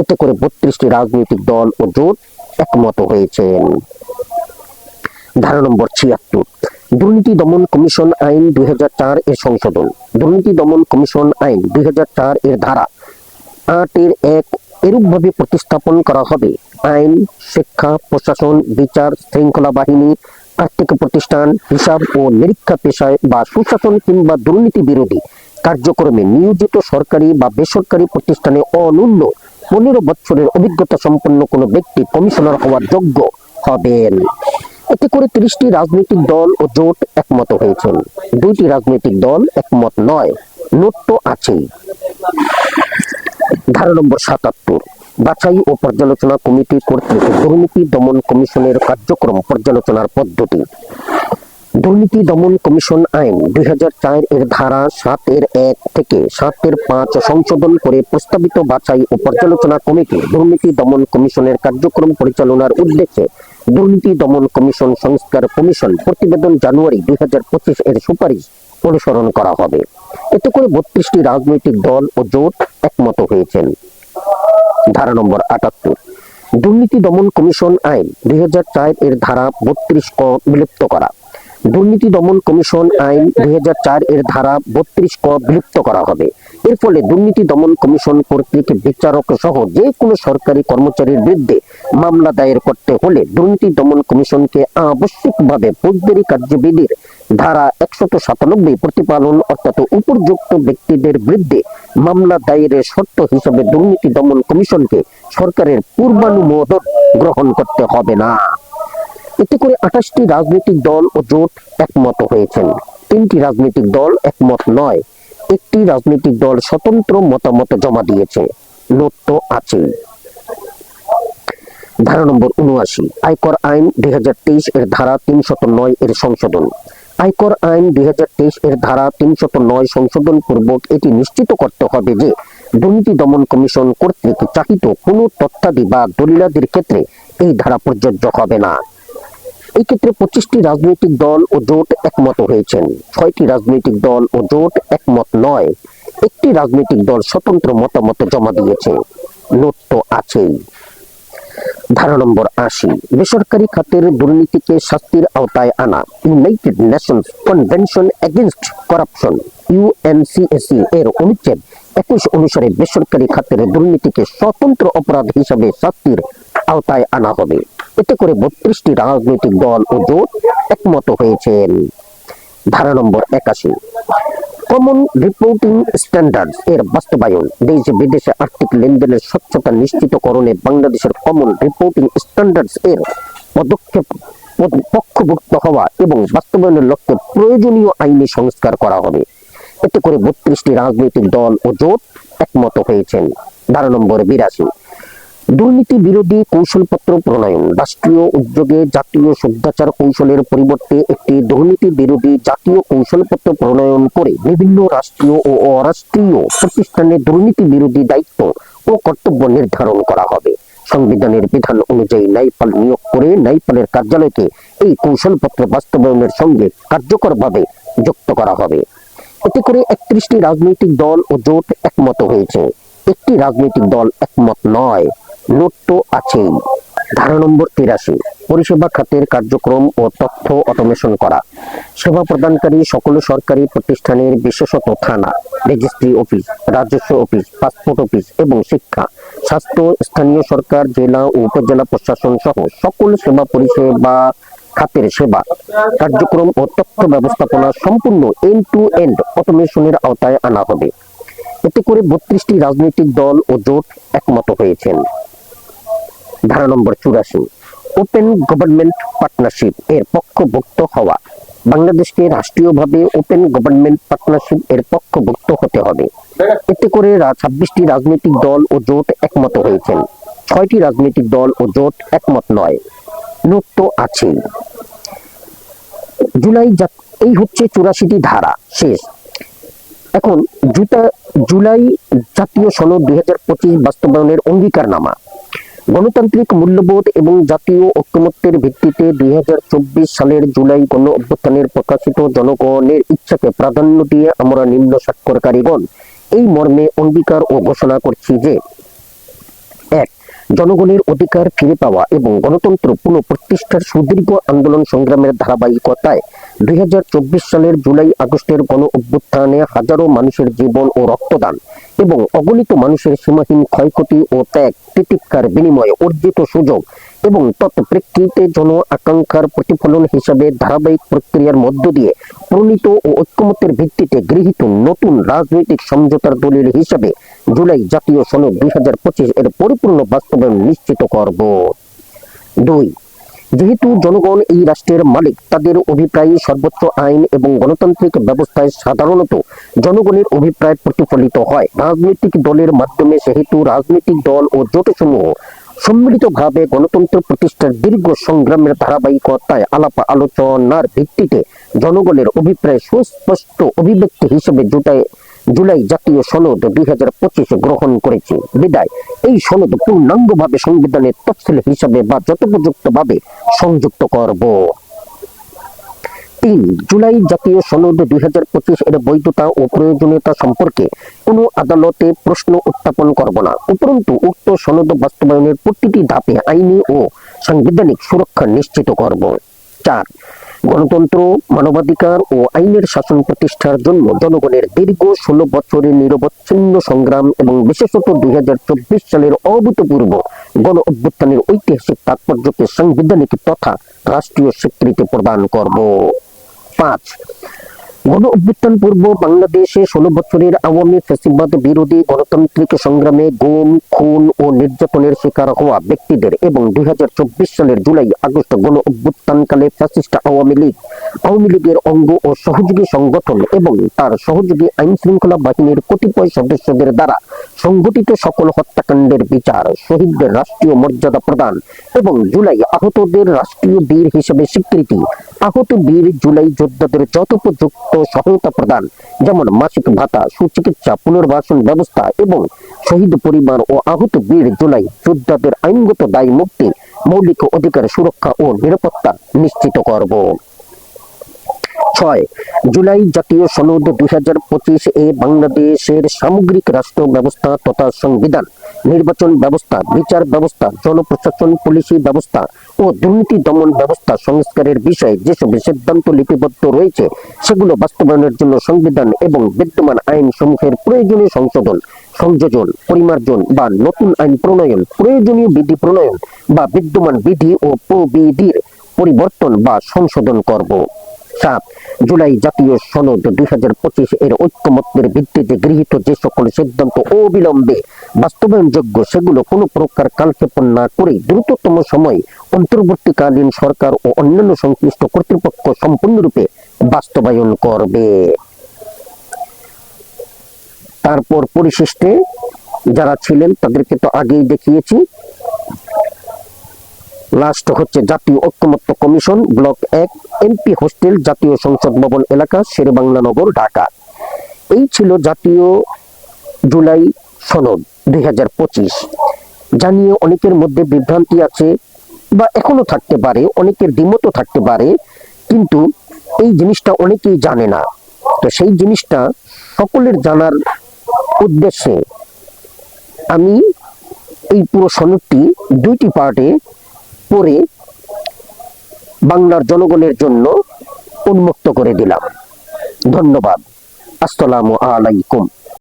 এতে করে 32টি রাজনৈতিক দল ও জোট একমত হয়েছেন। ধারা নম্বর 76, দুর্নীতি দমন কমিশন আইন 2004 এর সংশোধন। দুর্নীতি দমন কমিশন আইন 2004 এর ধারা 8 এর 1 এরূপভাবে প্রতিস্থাপন করা হবে: আইন, শিক্ষা, প্রশাসন, বিচার, শৃঙ্খলা বাহিনী, আর্থিক প্রতিষ্ঠান, হিসাব ও নিরীক্ষা পেশায় বা সুশাসন কিংবা দুর্নীতি বিরোধী কার্যক্রমে নিয়োজিত সরকারি বা বেসরকারি প্রতিষ্ঠানে অনূন্য 15 বছরের অভিজ্ঞতা সম্পন্ন কোনো ব্যক্তি কমিশনার হওয়ার যোগ্য হবেন। এতে করে 30টি রাজনৈতিক দল ও জোট একমত হয়েছেন। 2টি রাজনৈতিক দল একমত নয়, নোট তো আছেই। ধারা নম্বর 77, বাছাই ও পর্যালোচনা কমিটি কর্তৃক দুর্নীতি দমন কমিশনের কার্যক্রম পর্যালোচনার পদ্ধতি। দুর্নীতি দমন কমিশন আইন 2004 এর ধারা 7-1 থেকে 7-5 সংশোধন করে প্রস্তাবিত বাছাই ও পর্যালোচনা কমিটি দুর্নীতি দমন কমিশনের কার্যক্রম পরিচালনার উদ্দেশ্যে দুর্নীতি দমন কমিশন সংস্কার কমিশন প্রতিবেদন জানুয়ারি 2025 এর সুপারিশ অনুসরণ করা হবে। এতে করে 32টি রাজনৈতিক দল ও জোট একমত হয়েছেন। ধারা নম্বর 78, দুর্নীতি দমন কমিশন আইন 2004 এর ধারা 32 ক বিলুপ্ত করা। দুর্নীতি দমন কমিশন আইন 2004 এর ধারা 32 ক বিলুপ্ত করা হবে। এর ফলে দুর্নীতি দমন কমিশন কর্তৃক বিচারক সহ যে কোনো সরকারি কর্মচারীর বিরুদ্ধে মামলা দায়ের করতে হলে দুর্নীতি দমন কমিশনকে আবশ্যিকভাবে ফৌজদারি কার্যবিধির ধারা 197 প্রতিপালন অর্থাৎ উপযুক্ত ব্যক্তিদের বিরুদ্ধে মামলা দায়েরের শর্ত হিসেবে দুর্নীতি দমন কমিশনকে সরকারের পূর্বানুমোদন গ্রহণ করতে হবে না। এতে করে 28টি রাজনৈতিক দল ও জোট একমত হয়েছেন। 3টি রাজনৈতিক দল একমত নয়, একটি রাজনৈতিক দল স্বতন্ত্র মতামত জমা দিয়েছে। নোট তো আছেই। ধারা নম্বর 79, আয়কর আইন 2023 এর ধারা 309 এর সংশোধন। আয়কর আইন 2023 এর ধারা 309 সংশোধন পূর্বক এটি নিশ্চিত করতে হবে যে দুর্নীতি দমন কমিশন কর্তৃক চাহিত কোনো তথ্যাদি বা দলিলাদির ক্ষেত্রে এই ধারা প্রযোজ্য হবে না। এই ক্ষেত্রে 25টি রাজনৈতিক দল ও জোট একমত হয়েছেন। 6টি রাজনৈতিক দল ও জোট একমত নয়, একটি রাজনৈতিক দল স্বতন্ত্র মতামত জমা দিয়েছে। নোট তো আছেই। ধারা নম্বর 80, বেসরকারি খাতের দুর্নীতিকে শাস্তির আওতায় আনা। United Nations convention against corruption UNCAC এর অনুচ্ছেদ 21 অনুসারে বেসরকারি খাতের দুর্নীতিকে স্বতন্ত্র অপরাধ হিসাবে শাস্তির আওতায় আনা হবে। এতে করে 32টি রাজনৈতিক দল ও জোট একমত হয়েছেন। ধারা নম্বর 81, কমন রিপোর্টিং স্ট্যান্ডার্ডস এর বাস্তবায়ন। দেশে বিদেশে আর্থিক লেনদেনের স্বচ্ছতা নিশ্চিতকরণে বাংলাদেশের কমন রিপোর্টিং স্ট্যান্ডার্ডস এর পদক্ষেপ পক্ষভুক্ত হওয়া এবং বাস্তবায়নের লক্ষ্যে প্রয়োজনীয় আইনি সংস্কার করা হবে। এতে করে 32টি রাজনৈতিক দল ও জোট একমত হয়েছেন। ধারা নম্বর 82, দুর্নীতি বিরোধী কৌশলপত্র প্রণয়ন। রাষ্ট্রীয় উদ্যোগে জাতীয় শুদ্ধাচার কৌশলের পরিবর্তে একটি দুর্নীতি বিরোধী জাতীয় কৌশলপত্র প্রণয়ন করে বিভিন্ন রাষ্ট্রীয় ও অরাষ্ট্রীয় প্রতিষ্ঠানে দুর্নীতি বিরোধী দায়িত্ব ও কর্তব্য নির্ধারণ করা হবে। সংবিধানের বিধান অনুযায়ী ন্যায়পাল নিয়োগ করে ন্যায়পালের কার্যালয়কে এই কৌশলপত্র বাস্তবায়নের সঙ্গে কার্যকরভাবে যুক্ত করা হবে। এতে করে 31টি রাজনৈতিক দল ও জোট একমত হয়েছে, একটি রাজনৈতিক দল একমত নয়। নোট তো আছেই। ধারা নম্বর 83, পরিষেবা খাতের কার্যক্রম ও তথ্য অটোমেশন করা। সেবা প্রদানকারী সকল সরকারি প্রতিষ্ঠানের বিশেষত থানা, রেজিস্ট্রি অফিস, রাজস্ব অফিস, পাসপোর্ট অফিস এবং শিক্ষা, স্বাস্থ্য, স্থানীয় সরকার, জেলা ও উপজেলা প্রশাসন সহ সকল সেবা পরিষেবা খাতের সেবা কার্যক্রম ও তথ্য ব্যবস্থাপনা সম্পূর্ণ এন্ড টু এন্ড অটোমেশনের আওতায় আনা হবে। এতে করে 32টি রাজনৈতিক দল ও জোট একমত হয়েছেন। ধারা নম্বর 84, ওপেন গভর্নমেন্ট পার্টনারশিপ এর পক্ষভুক্ত হওয়া। বাংলাদেশকে রাষ্ট্রীয়ভাবে ওপেন গভর্নমেন্ট পার্টনারশিপ এর পক্ষভুক্ত হতে হবে। এতে করে 26টি রাজনৈতিক দল ও জোট একমত হয়েছেন। 6টি রাজনৈতিক দল ও জোট একমত নয়। নোট তো আছেই। এই হচ্ছে 84টি ধারা শেষ। এখন জুলাই জাতীয় সনদ 2025 বাস্তবায়নের অঙ্গীকারনামা। গণতান্ত্রিক মূল্যবোধ এবং জাতীয় ঐকমত্যের ভিত্তিতে 2024 সালের জুলাই গণ অভ্যুত্থানের প্রকাশিত জনগণের ইচ্ছাকে প্রাধান্য দিয়ে আমরা নিম্ন স্বাক্ষরকারীগণ এই মর্মে অঙ্গীকার ও ঘোষণা করছি যে 1. জনগণের অধিকার ফিরে পাওয়া এবং গণতন্ত্র পুনঃপ্রতিষ্ঠার সুদীর্ঘ আন্দোলন সংগ্রামের ধারাবাহিকতায় 2024 সালের জুলাই আগস্টের গণ অভ্যুত্থানে হাজারো মানুষের জীবন ও রক্তদান এবং অগণিত মানুষের সীমাহীন ক্ষয়ক্ষতি ও ত্যাগ তিতিক্ষার বিনিময়ে অর্জিত সুযোগ এবং তৎপ্রেক্ষিতে জন আকাঙ্ক্ষার প্রতিফলন হিসাবে ধারাবাহিক প্রক্রিয়ার মধ্য দিয়ে প্রণীত ও ঐকমত্যের ভিত্তিতে গৃহীত নতুন রাজনৈতিক সমঝোতার দলিল হিসাবে জুলাই জাতীয় সনদ 2025 এর পরিপূর্ণ বাস্তবায়ন নিশ্চিত করব। 2. যেহেতু জনগণ এই রাষ্ট্রের মালিক, তাদের অভিপ্রায় সর্বোচ্চ আইন এবং গণতান্ত্রিক ব্যবস্থায় সাধারণত জনগণের অভিপ্রায় প্রতিফলিত হয়। রাজনৈতিক দলের মাধ্যমে সেহেতু রাজনৈতিক দল ও জোটসমূহ সম্মিলিতভাবে গণতন্ত্র প্রতিষ্ঠার দীর্ঘ সংগ্রামের ধারাবাহিকতায় আলাপ আলোচনার ভিত্তিতে জনগণের অভিপ্রায় সুস্পষ্ট অভিব্যক্তি হিসেবে জুলাই জাতীয় সনদ 2025 গ্রহণ করেছে বিদায় এই সনদ পূর্ণাঙ্গভাবে সংবিধানের তফসিল হিসাবে বা যথোপযুক্তভাবে সংযুক্ত করব। 3 জুলাই জাতীয় সনদ 2025 এর বৈধতা ও প্রয়োজনীয়তা সম্পর্কে কোনো আদালতে প্রশ্ন উত্থাপন করব না। উপরন্তু উক্ত সনদ বাস্তবায়নের প্রতিটি ধাপে আইনি ও সাংবিধানিক সুরক্ষা নিশ্চিত করব। 4 গণতন্ত্র, মানবাধিকার ও আইনের শাসন প্রতিষ্ঠার জন্য জনগণের দীর্ঘ 16 বছরের নিরবচ্ছিন্ন সংগ্রাম এবং বিশেষত 2024 সালের অভূতপূর্ব গণ অভ্যুত্থানের ঐতিহাসিক তাৎপর্যকে সাংবিধানিক তথা রাষ্ট্রীয় স্বীকৃতি প্রদান করব। 5 গণ অভ্যুত্থান পূর্ব বাংলাদেশে 16 বছরের আওয়ামী ফ্যাসিবাদ বিরোধী গণতান্ত্রিক সংগ্রামে গুম, খুন ও নির্যাতনের শিকার হওয়া ব্যক্তিদের এবং 2024 সালের জুলাই আগস্ট গণ অভ্যুত্থানকালে ফ্যাসিস্ট আওয়ামী লীগের অঙ্গ ও সহযোগী সংগঠন এবং তার সহযোগী আইন শৃঙ্খলা বাহিনীর কতিপয় সদস্যদের দ্বারা সংঘটিত সকল হত্যাকাণ্ডের বিচার, শহীদদের রাষ্ট্রীয় মর্যাদা প্রদান এবং জুলাই আহতদের রাষ্ট্রীয় বীর হিসেবে স্বীকৃতি, আহত বীর জুলাই যোদ্ধাদের যথোপযুক্ত সহায়তা প্রদান যেমন মাসিক ভাতা, সুচিকিৎসা, পুনর্বাসন ব্যবস্থা এবং শহীদ পরিবার ও আহত বীর জুলাই যোদ্ধাদের আইনগত দায় মুক্তি, মৌলিক অধিকার সুরক্ষা ও নিরাপত্তা নিশ্চিত করব। 6 জুলাই জাতীয় সনদ 2025 এ বাংলাদেশের সামগ্রিক রাষ্ট্র ব্যবস্থা তথা সংবিধান, নির্বাচন ব্যবস্থা, বিচার ব্যবস্থা, জনপ্রশাসন, পুলিশি ব্যবস্থা ও দুর্নীতি দমন ব্যবস্থা সংস্কারের বিষয়ে যেসব সিদ্ধান্ত লিপিবদ্ধ রয়েছে সেগুলো বাস্তবায়নের জন্য সংবিধান এবং বিদ্যমান আইন সমূহের প্রয়োজনীয় সংযোজন, পরিমার্জন বা নতুন আইন প্রণয়ন, প্রয়োজনীয় বিধি প্রণয়ন বা বিদ্যমান বিধি ও প্রবিধির পরিবর্তন বা সংশোধন করব। 7 জুলাই জাতীয় সনদ 2025 এর ঐক্যমত্যের ভিত্তিতে গৃহীত যে সকল সিদ্ধান্ত অবিলম্বে বাস্তবায়নযোগ্য সেগুলো কোনো প্রকার কালক্ষেপণ না করে দ্রুততম সময়ে অন্তর্বর্তীকালীন সরকার ও অন্যান্য সংশ্লিষ্ট কর্তৃপক্ষ সম্পূর্ণরূপে বাস্তবায়ন করবে। তারপর পরিশেষে যারা ছিলেন তাদেরকে তো আগেই দেখিয়েছি। লাস্ট হচ্ছে জাতীয় ঐক্যমত্য কমিশন, ব্লক 1, এমপি হোস্টেল, জাতীয় সংসদ ভবন এলাকা, শেরেবাংলা নগর, ঢাকা। এই ছিল জাতীয় জুলাই সনদ 2025। জানিয়ে অনেকের মধ্যে বিভ্রান্তি আছে বা এখনো থাকতে পারে, অনেকের দ্বিমতও থাকতে পারে, কিন্তু এই জিনিসটা অনেকেই জানে না। তো সেই জিনিসটা সকলের জানার উদ্দেশ্যে আমি এই পুরো সনদটি 2টি পার্টে পড়ে বাংলার জনগণের জন্য উন্মুক্ত করে দিলাম। ধন্যবাদ। আসসালামু আলাইকুম।